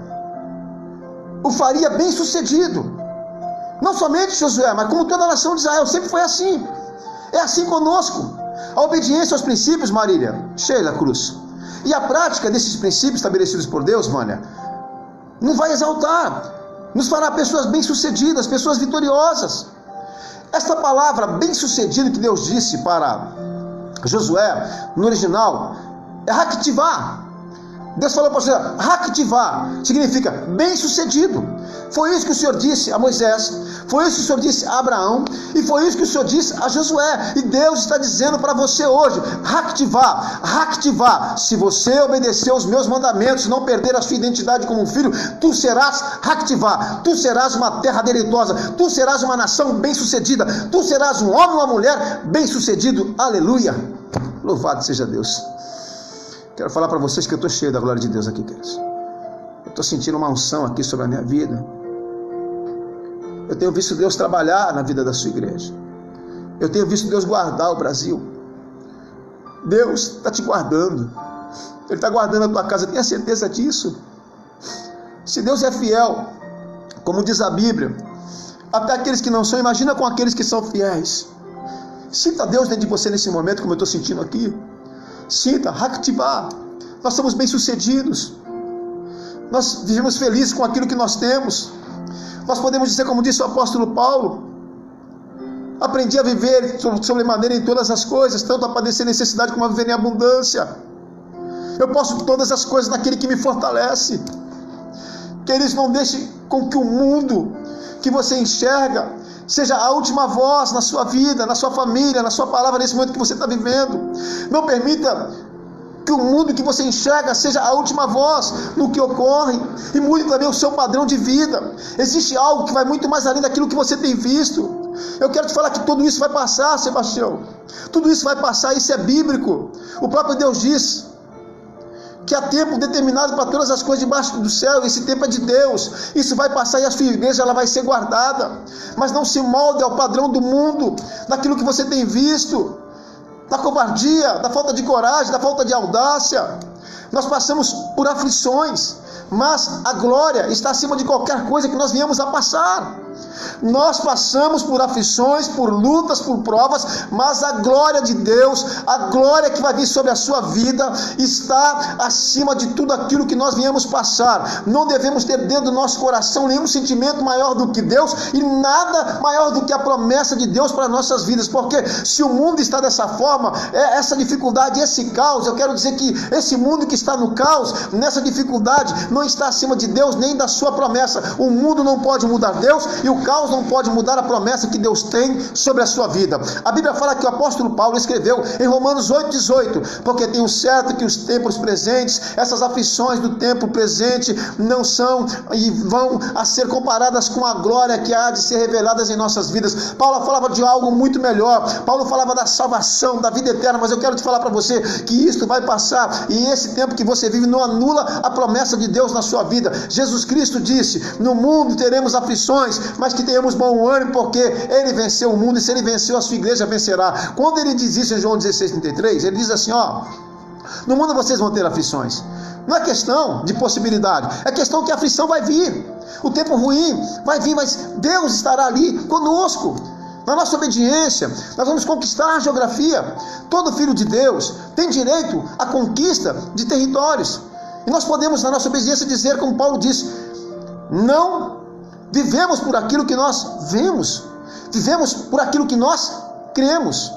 o faria bem sucedido. Não somente Josué, mas como toda a nação de Israel, sempre foi assim. É assim conosco. A obediência aos princípios, Marília, Sheila Cruz, e a prática desses princípios estabelecidos por Deus, Vânia, nos vai exaltar, nos fará pessoas bem-sucedidas, pessoas vitoriosas. Esta palavra bem-sucedido que Deus disse para Josué, no original, é Haktivá. Deus falou para Josué, Haktivá, significa bem-sucedido. Foi isso que o Senhor disse a Moisés, foi isso que o Senhor disse a Abraão, e foi isso que o Senhor disse a Josué. E Deus está dizendo para você hoje, Haktivá, Haktivá, se você obedecer os meus mandamentos, não perder a sua identidade como um filho, tu serás Haktivá, tu serás uma terra deleitosa, tu serás uma nação bem-sucedida, tu serás um homem ou uma mulher bem-sucedido. Aleluia, louvado seja Deus. Quero falar para vocês que eu estou cheio da glória de Deus aqui, queridos. Eu estou sentindo uma unção aqui sobre a minha vida. Eu tenho visto Deus trabalhar na vida da sua igreja. Eu tenho visto Deus guardar o Brasil. Deus está te guardando. Ele está guardando a tua casa, tenha certeza disso. Se Deus é fiel, como diz a Bíblia, até aqueles que não são, imagina com aqueles que são fiéis. Sinta Deus dentro de você nesse momento, como eu estou sentindo aqui. Sinta, Haktivá. Nós somos bem-sucedidos. Nós vivemos felizes com aquilo que nós temos. Nós podemos dizer, como disse o apóstolo Paulo, aprendi a viver sobremaneira em todas as coisas, tanto a padecer necessidade como a viver em abundância. Eu posso todas as coisas naquele que me fortalece. Queridos, não deixe com que o mundo que você enxerga seja a última voz na sua vida, na sua família, na sua palavra, nesse momento que você está vivendo. Não permita que o mundo que você enxerga seja a última voz no que ocorre, e mude também o seu padrão de vida. Existe algo que vai muito mais além daquilo que você tem visto. Eu quero te falar que tudo isso vai passar, Sebastião. Tudo isso vai passar, isso é bíblico. O próprio Deus diz que há tempo determinado para todas as coisas debaixo do céu. Esse tempo é de Deus. Isso vai passar e a sua igreja ela vai ser guardada. Mas não se molde ao padrão do mundo, daquilo que você tem visto, da covardia, da falta de coragem, da falta de audácia. Nós passamos por aflições, mas a glória está acima de qualquer coisa que nós viemos a passar. Nós passamos por aflições, por lutas, por provas, mas a glória de Deus, a glória que vai vir sobre a sua vida, está acima de tudo aquilo que nós viemos passar. Não devemos ter dentro do nosso coração nenhum sentimento maior do que Deus, e nada maior do que a promessa de Deus para nossas vidas, porque se o mundo está dessa forma, essa dificuldade, esse caos, eu quero dizer que esse mundo que está no caos, nessa dificuldade, não está acima de Deus, nem da sua promessa. O mundo não pode mudar Deus, e o caos não pode mudar a promessa que Deus tem sobre a sua vida. A Bíblia fala que o apóstolo Paulo escreveu em Romanos 8,18, porque tenho certo que os tempos presentes, essas aflições do tempo presente, não são e vão a ser comparadas com a glória que há de ser reveladas em nossas vidas. Paulo falava de algo muito melhor. Paulo falava da salvação, da vida eterna, mas eu quero te falar para você que isto vai passar, e esse tempo que você vive não anula a promessa de Deus na sua vida. Jesus Cristo disse: no mundo teremos aflições, mas que tenhamos bom ânimo, porque Ele venceu o mundo, e se Ele venceu, a sua igreja vencerá. Quando Ele diz isso em João 16,33, Ele diz assim, no mundo vocês vão ter aflições. Não é questão de possibilidade, é questão que a aflição vai vir, o tempo ruim vai vir, mas Deus estará ali conosco. Na nossa obediência, nós vamos conquistar a geografia. Todo filho de Deus tem direito à conquista de territórios, e nós podemos, na nossa obediência, dizer, como Paulo disse, não vivemos por aquilo que nós vemos, vivemos por aquilo que nós cremos.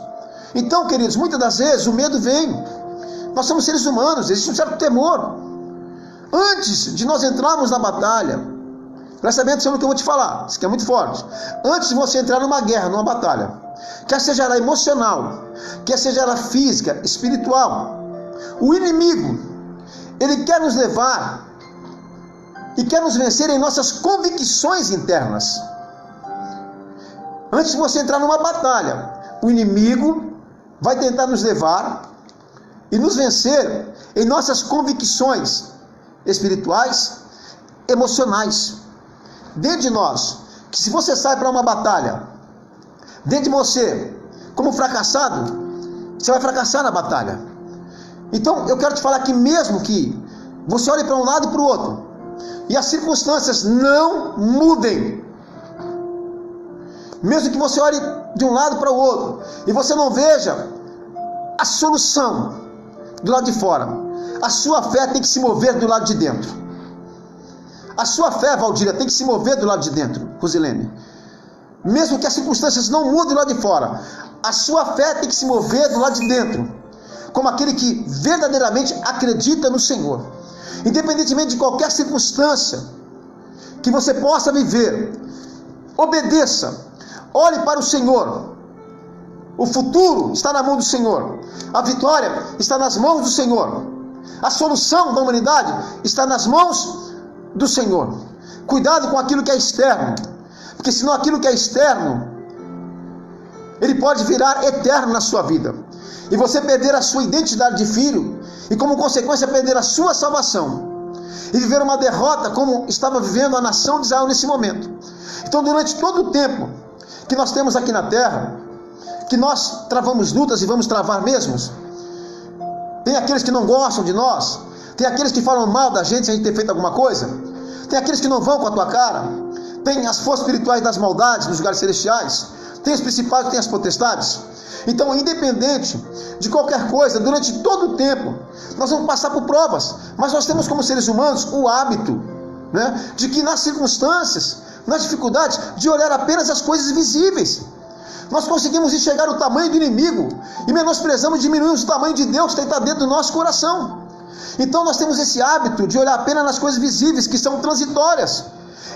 Então, queridos, muitas das vezes o medo vem. Nós somos seres humanos, existe um certo temor. Antes de nós entrarmos na batalha, presta bem atenção no que eu vou te falar, isso aqui é muito forte. Antes de você entrar numa guerra, numa batalha, quer seja ela emocional, quer seja ela física, espiritual, o inimigo, Ele quer nos levar e quer nos vencer em nossas convicções internas. Antes de você entrar numa batalha, o inimigo vai tentar nos levar e nos vencer em nossas convicções espirituais, emocionais. Dentro de nós, que se você sai para uma batalha, dentro de você, como fracassado, você vai fracassar na batalha. Então, eu quero te falar que mesmo que você olhe para um lado e para o outro, e as circunstâncias não mudem, mesmo que você olhe de um lado para o outro, e você não veja a solução do lado de fora, a sua fé tem que se mover do lado de dentro. A sua fé, Valdíria, tem que se mover do lado de dentro, Rosilene. Mesmo que as circunstâncias não mudem do lado de fora, a sua fé tem que se mover do lado de dentro, como aquele que verdadeiramente acredita no Senhor. Independentemente de qualquer circunstância que você possa viver, obedeça, olhe para o Senhor. O futuro está na mão do Senhor, a vitória está nas mãos do Senhor, a solução da humanidade está nas mãos do Senhor. Cuidado com aquilo que é externo, porque senão aquilo que é externo, ele pode virar eterno na sua vida, e você perder a sua identidade de filho, e como consequência perder a sua salvação, e viver uma derrota como estava vivendo a nação de Israel nesse momento. Então, durante todo o tempo que nós temos aqui na terra, que nós travamos lutas e vamos travar mesmos, tem aqueles que não gostam de nós, tem aqueles que falam mal da gente sem a gente ter feito alguma coisa, tem aqueles que não vão com a tua cara, tem as forças espirituais das maldades nos lugares celestiais, tem os principados, tem as potestades. Então, independente de qualquer coisa, durante todo o tempo, nós vamos passar por provas, mas nós temos como seres humanos o hábito, né, de que nas circunstâncias, nas dificuldades, de olhar apenas as coisas visíveis. Nós conseguimos enxergar o tamanho do inimigo e menosprezamos e diminuímos o tamanho de Deus que está dentro do nosso coração. Então nós temos esse hábito de olhar apenas nas coisas visíveis, que são transitórias,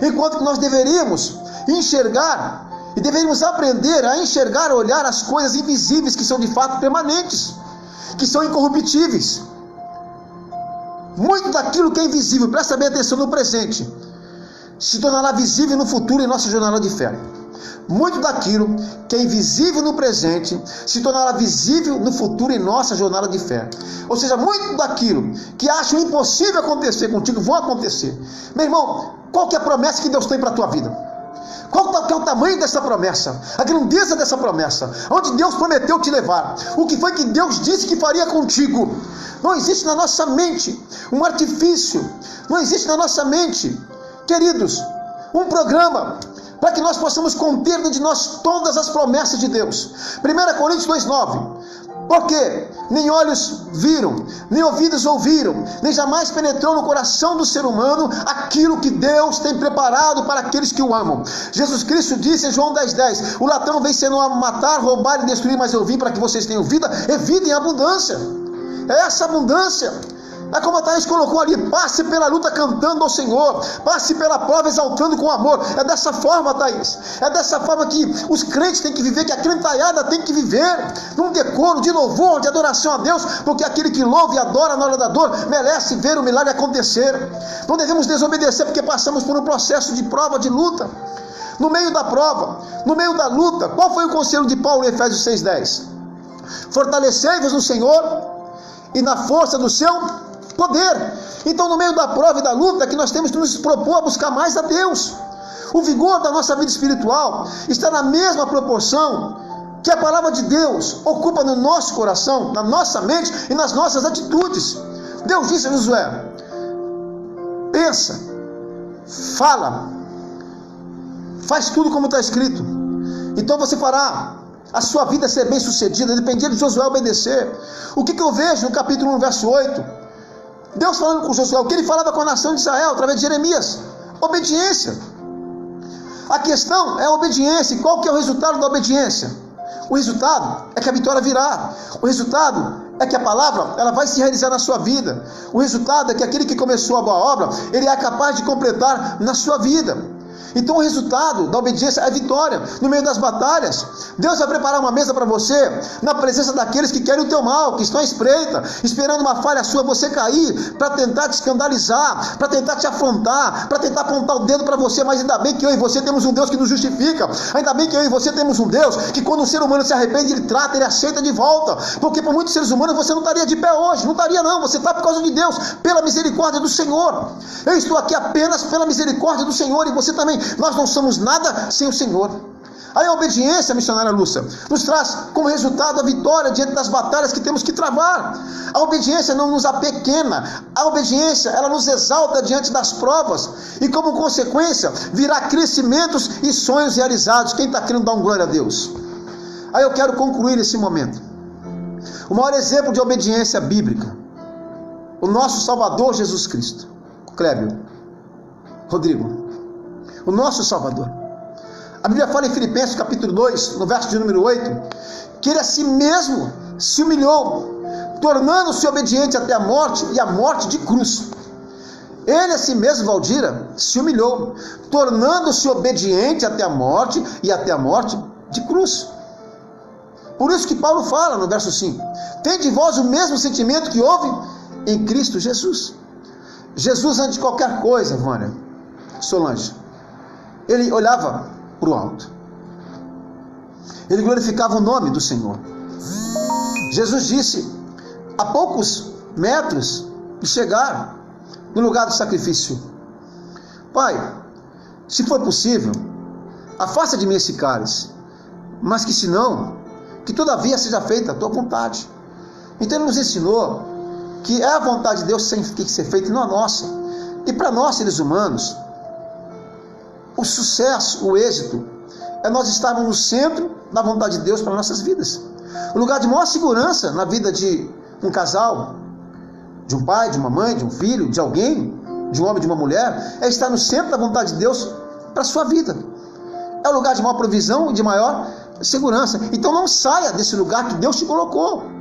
enquanto que nós deveríamos enxergar e deveríamos aprender a enxergar, a olhar as coisas invisíveis que são de fato permanentes, que são incorruptíveis. Muito daquilo que é invisível, presta bem atenção no presente, se tornará visível no futuro em nossa jornada de fé. Muito daquilo que é invisível no presente se tornará visível no futuro em nossa jornada de fé. Ou seja, muito daquilo que acham impossível acontecer contigo, vão acontecer. Meu irmão, qual que é a promessa que Deus tem para a tua vida? Qual que é o tamanho dessa promessa? A grandeza dessa promessa? Onde Deus prometeu te levar? O que foi que Deus disse que faria contigo? Não existe na nossa mente um artifício, não existe na nossa mente, queridos, um programa para que nós possamos conter dentro de nós todas as promessas de Deus. 1 Coríntios 2,9. Porque nem olhos viram, nem ouvidos ouviram, nem jamais penetrou no coração do ser humano aquilo que Deus tem preparado para aqueles que o amam. Jesus Cristo disse em João 10,10: o ladrão vem senão a matar, roubar e destruir, mas eu vim para que vocês tenham vida, e vida em abundância. É essa abundância. É como a Thaís colocou ali: passe pela luta cantando ao Senhor, passe pela prova exaltando com amor. É dessa forma, Thaís, é dessa forma que os crentes têm que viver, que a crentalhada tem que viver, num decoro de louvor, de adoração a Deus, porque aquele que louva e adora na hora da dor merece ver o milagre acontecer. Não devemos desobedecer porque passamos por um processo de prova, de luta. No meio da prova, no meio da luta, qual foi o conselho de Paulo em Efésios 6,10? Fortalecei-vos no Senhor e na força do seu poder. Então, no meio da prova e da luta, é que nós temos que nos propor a buscar mais a Deus. O vigor da nossa vida espiritual está na mesma proporção que a palavra de Deus ocupa no nosso coração, na nossa mente e nas nossas atitudes. Deus disse a Josué: pensa, fala, faz tudo como está escrito, então você fará a sua vida ser bem sucedida. Dependia de Josué obedecer. O que eu vejo no capítulo 1, verso 8? Deus falando com Josué, o que ele falava com a nação de Israel através de Jeremias: obediência. A questão é a obediência. E qual que é o resultado da obediência? O resultado é que a vitória virá. O resultado é que a palavra ela vai se realizar na sua vida. O resultado é que aquele que começou a boa obra, ele é capaz de completar na sua vida. Então o resultado da obediência é vitória no meio das batalhas. Deus vai preparar uma mesa para você na presença daqueles que querem o teu mal, que estão à espreita, esperando uma falha sua, você cair, para tentar te escandalizar, para tentar te afrontar, para tentar apontar o dedo para você. Mas ainda bem que eu e você temos um Deus que nos justifica. Ainda bem que eu e você temos um Deus que quando um ser humano se arrepende, ele trata, ele aceita de volta. Porque por muitos seres humanos você não estaria de pé hoje. Não estaria não, você está por causa de Deus, pela misericórdia do Senhor. Eu estou aqui apenas pela misericórdia do Senhor, e você também. Nós não somos nada sem o Senhor. Aí a obediência, missionária Lúcia, nos traz como resultado a vitória diante das batalhas que temos que travar. A obediência não nos apequena. A obediência, ela nos exalta diante das provas. E como consequência, virá crescimentos e sonhos realizados. Quem está querendo dar um glória a Deus? Aí eu quero concluir esse momento. O maior exemplo de obediência bíblica, o nosso Salvador Jesus Cristo. Clébio, Rodrigo, o nosso Salvador. A Bíblia fala em Filipenses capítulo 2, no verso de número 8, que ele a si mesmo se humilhou, tornando-se obediente até a morte, e a morte de cruz. Ele a si mesmo, Valdira, se humilhou, tornando-se obediente até a morte, e até a morte de cruz. Por isso que Paulo fala no verso 5, tende em vós o mesmo sentimento que houve em Cristo Jesus. Jesus, antes de qualquer coisa, Vânia, Solange, ele olhava para o alto. Ele glorificava o nome do Senhor. Jesus disse, a poucos metros de chegar no lugar do sacrifício, Pai, se for possível, afasta de mim esse cálice, mas que se não, que todavia seja feita a tua vontade. Então ele nos ensinou que é a vontade de Deus que tem que ser feita e não a nossa. E para nós, seres humanos, o sucesso, o êxito, é nós estarmos no centro da vontade de Deus para nossas vidas. O lugar de maior segurança na vida de um casal, de um pai, de uma mãe, de um filho, de alguém, de um homem, de uma mulher, é estar no centro da vontade de Deus para a sua vida. É o lugar de maior provisão e de maior segurança. Então não saia desse lugar que Deus te colocou.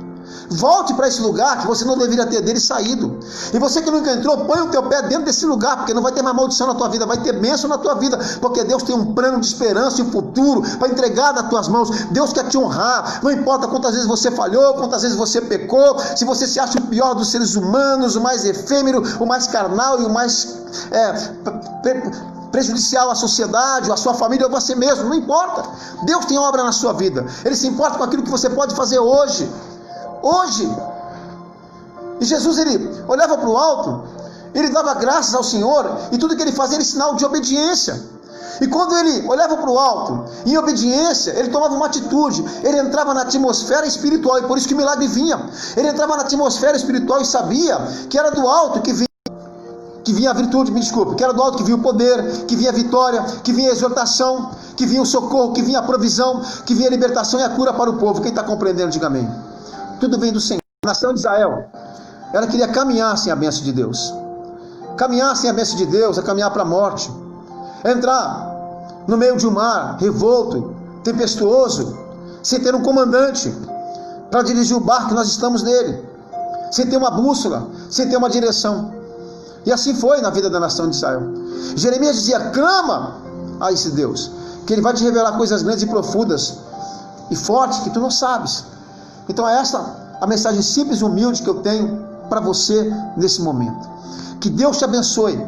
Volte para esse lugar que você não deveria ter dele saído. E você que nunca entrou, põe o teu pé dentro desse lugar, porque não vai ter mais maldição na tua vida, vai ter bênção na tua vida, porque Deus tem um plano de esperança e um futuro para entregar nas tuas mãos. Deus quer te honrar, não importa quantas vezes você falhou, quantas vezes você pecou, se você se acha o pior dos seres humanos, o mais efêmero, o mais carnal e o mais prejudicial à sociedade, à sua família, ou a você mesmo, não importa. Deus tem obra na sua vida. Ele se importa com aquilo que você pode fazer hoje. E Jesus, ele olhava para o alto, ele dava graças ao Senhor, e tudo que ele fazia era sinal de obediência. E quando ele olhava para o alto, em obediência, ele tomava uma atitude, ele entrava na atmosfera espiritual, e por isso que o milagre vinha. Ele entrava na atmosfera espiritual e sabia que era do alto que vinha a virtude, que era do alto que vinha o poder, que vinha a vitória, que vinha a exortação, que vinha o socorro, que vinha a provisão, que vinha a libertação e a cura para o povo. Quem está compreendendo, diga amém. Tudo vem do Senhor. A nação de Israel, ela queria caminhar sem a bênção de Deus. Caminhar sem a bênção de Deus é caminhar para a morte. É entrar no meio de um mar revolto, tempestuoso, sem ter um comandante para dirigir o barco que nós estamos nele, sem ter uma bússola, sem ter uma direção. E assim foi na vida da nação de Israel. Jeremias dizia, clama a esse Deus, que ele vai te revelar coisas grandes e profundas e fortes que tu não sabes. Então é essa a mensagem simples e humilde que eu tenho para você nesse momento. Que Deus te abençoe,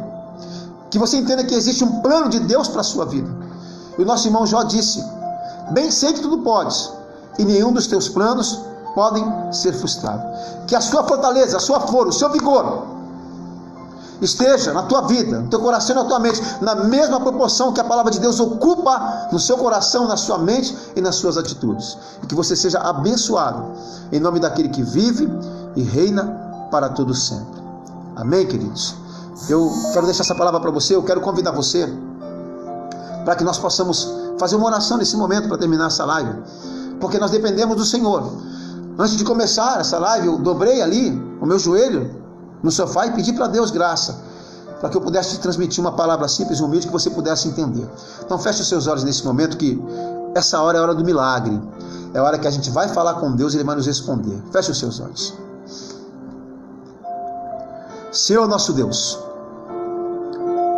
que você entenda que existe um plano de Deus para a sua vida. E o nosso irmão Jó disse, bem sei que tudo podes, e nenhum dos teus planos podem ser frustrados. Que a sua fortaleza, a sua força, o seu vigor esteja na tua vida, no teu coração e na tua mente, na mesma proporção que a palavra de Deus ocupa no seu coração, na sua mente e nas suas atitudes. E que você seja abençoado, em nome daquele que vive e reina para todo sempre. Amém, queridos? Eu quero deixar essa palavra para você, eu quero convidar você para que nós possamos fazer uma oração nesse momento para terminar essa live, porque nós dependemos do Senhor. Antes de começar essa live, eu dobrei ali o meu joelho no sofá e pedi para Deus graça, para que eu pudesse te transmitir uma palavra simples e humilde que você pudesse entender. Então feche os seus olhos nesse momento, que essa hora é a hora do milagre, é a hora que a gente vai falar com Deus e Ele vai nos responder. Feche os seus olhos. Senhor nosso Deus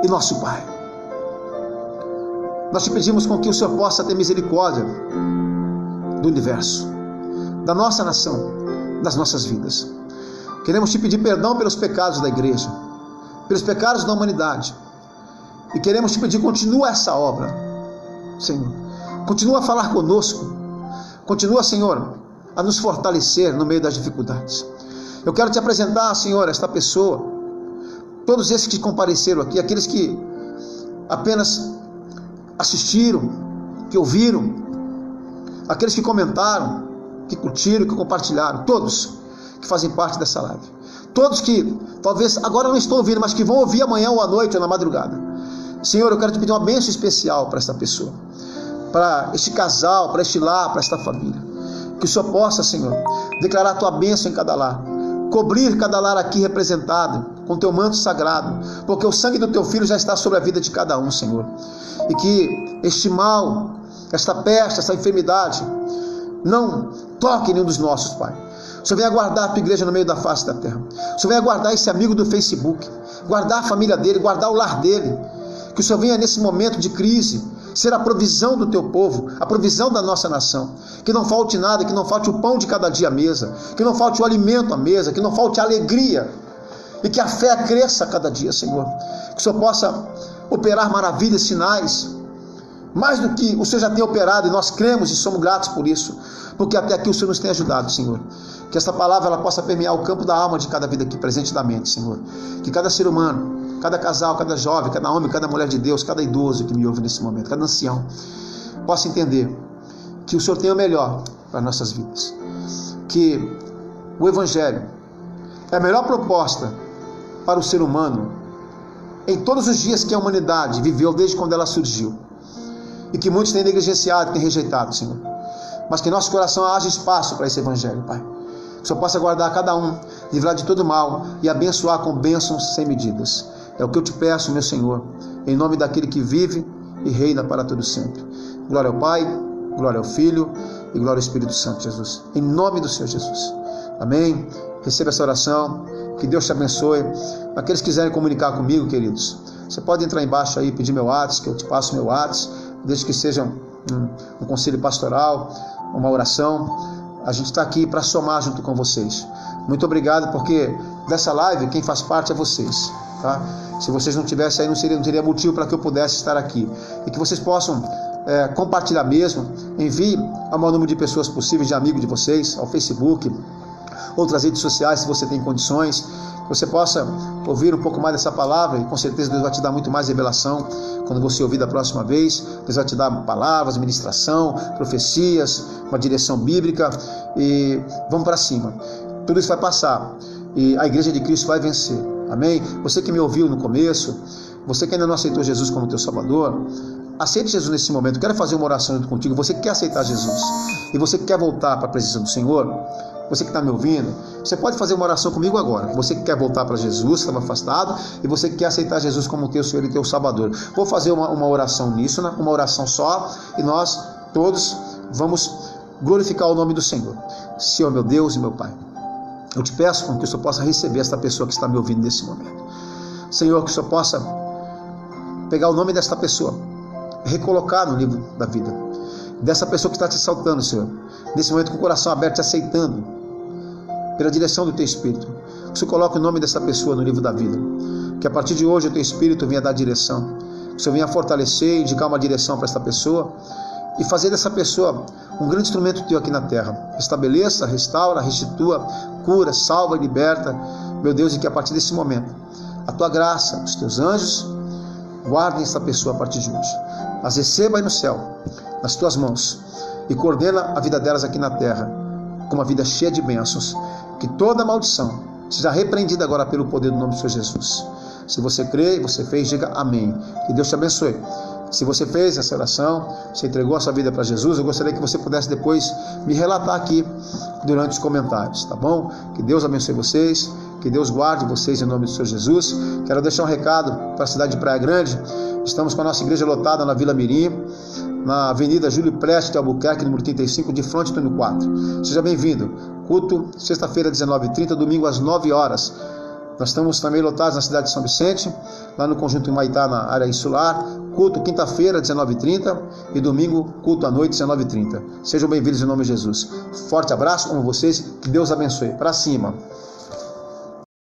e nosso Pai, Nós te pedimos com que o Senhor possa ter misericórdia do universo, da nossa nação, das nossas vidas. Queremos te pedir perdão pelos pecados da igreja, pelos pecados da humanidade. E queremos te pedir, continua essa obra, Senhor. Continua a falar conosco. Continua, Senhor, a nos fortalecer no meio das dificuldades. Eu quero te apresentar, Senhor, esta pessoa, todos esses que compareceram aqui, aqueles que apenas assistiram, que ouviram, aqueles que comentaram, que curtiram, que compartilharam, todos que fazem parte dessa live, todos que talvez agora não estão ouvindo, mas que vão ouvir amanhã ou à noite ou na madrugada. Senhor, eu quero te pedir uma bênção especial para essa pessoa, para este casal, para este lar, para esta família. Que o Senhor possa, Senhor, declarar a tua bênção em cada lar, cobrir cada lar aqui representado com teu manto sagrado, porque o sangue do teu filho já está sobre a vida de cada um, Senhor. E que este mal, esta peste, esta enfermidade não toque nenhum dos nossos, Pai. O Senhor venha guardar a tua igreja no meio da face da terra. O Senhor venha guardar esse amigo do Facebook, guardar a família dele, guardar o lar dele. Que o Senhor venha nesse momento de crise ser a provisão do teu povo, a provisão da nossa nação. Que não falte nada, que não falte o pão de cada dia à mesa, que não falte o alimento à mesa, que não falte a alegria, e que a fé cresça a cada dia, Senhor. Que o Senhor possa operar maravilhas, sinais, mais do que o Senhor já tem operado, e nós cremos e somos gratos por isso, porque até aqui o Senhor nos tem ajudado, Senhor. Que essa palavra ela possa permear o campo da alma de cada vida aqui presente da mente, Senhor. Que cada ser humano, cada casal, cada jovem, cada homem, cada mulher de Deus, cada idoso que me ouve nesse momento, cada ancião, possa entender que o Senhor tem o melhor para nossas vidas. Que o Evangelho é a melhor proposta para o ser humano em todos os dias que a humanidade viveu desde quando ela surgiu. E que muitos têm negligenciado, têm rejeitado, Senhor. Mas que em nosso coração haja espaço para esse Evangelho, Pai. Que o Senhor possa guardar cada um, livrar de todo mal e abençoar com bênçãos sem medidas. É o que eu te peço, meu Senhor, em nome daquele que vive e reina para todo sempre. Glória ao Pai, glória ao Filho e glória ao Espírito Santo, Jesus. Em nome do Senhor Jesus. Amém. Receba essa oração. Que Deus te abençoe. Aqueles que quiserem comunicar comigo, queridos, você pode entrar embaixo aí, pedir meu WhatsApp, que eu te passo meu WhatsApp, desde que seja um conselho pastoral, uma oração. A gente está aqui para somar junto com vocês. Muito obrigado, porque dessa live quem faz parte é vocês, tá? Se vocês não tivessem aí, não teria motivo para que eu pudesse estar aqui. E que vocês possam compartilhar mesmo. Envie ao maior número de pessoas possíveis, de amigos de vocês, ao Facebook, outras redes sociais, se você tem condições. Que você possa ouvir um pouco mais dessa palavra, e com certeza Deus vai te dar muito mais revelação quando você ouvir da próxima vez. Deus vai te dar palavras, ministração, profecias, uma direção bíblica, e vamos para cima. Tudo isso vai passar e a Igreja de Cristo vai vencer. Amém? Você que me ouviu no começo, você que ainda não aceitou Jesus como teu Salvador, aceite Jesus nesse momento. Eu quero fazer uma oração junto contigo. Você que quer aceitar Jesus e você que quer voltar para a presença do Senhor, você que está me ouvindo, você pode fazer uma oração comigo agora. Você que quer voltar para Jesus, que estava afastado, e você que quer aceitar Jesus como teu Senhor e teu Salvador. Vou fazer uma oração nisso, né? Uma oração só, e nós todos vamos glorificar o nome do Senhor. Senhor, meu Deus e meu Pai, eu te peço com que o Senhor possa receber esta pessoa que está me ouvindo nesse momento. Senhor, que o Senhor possa pegar o nome desta pessoa, recolocar no livro da vida, dessa pessoa que está te saltando, Senhor, nesse momento com o coração aberto, te aceitando, pela direção do teu Espírito. Que o Senhor coloque o nome dessa pessoa no livro da vida. Que a partir de hoje o teu Espírito venha dar direção. Que o Senhor venha fortalecer, indicar uma direção para esta pessoa e fazer dessa pessoa um grande instrumento teu aqui na terra. Estabeleça, restaura, restitua, cura, salva e liberta, meu Deus, e que a partir desse momento a tua graça, os teus anjos guardem essa pessoa a partir de hoje. As receba aí no céu, nas tuas mãos, e coordena a vida delas aqui na terra com uma vida cheia de bênçãos. Que toda maldição seja repreendida agora pelo poder do nome do Senhor Jesus. Se você crê e você fez, diga amém. Que Deus te abençoe. Se você fez essa oração, você entregou a sua vida para Jesus, eu gostaria que você pudesse depois me relatar aqui durante os comentários, tá bom? Que Deus abençoe vocês, que Deus guarde vocês em nome do Senhor Jesus. Quero deixar um recado para a cidade de Praia Grande. Estamos com a nossa igreja lotada na Vila Mirim, na Avenida Júlio Prestes de Albuquerque, número 35, de frente ao túnel 4. Seja bem-vindo. Culto, sexta-feira, 19h30, domingo às 9 horas. Nós estamos também lotados na cidade de São Vicente, lá no Conjunto Humaitá, na área insular, culto quinta-feira, 19h30 e domingo, culto à noite, 19h30. Sejam bem-vindos em nome de Jesus. Forte abraço com vocês, que Deus abençoe. Para cima.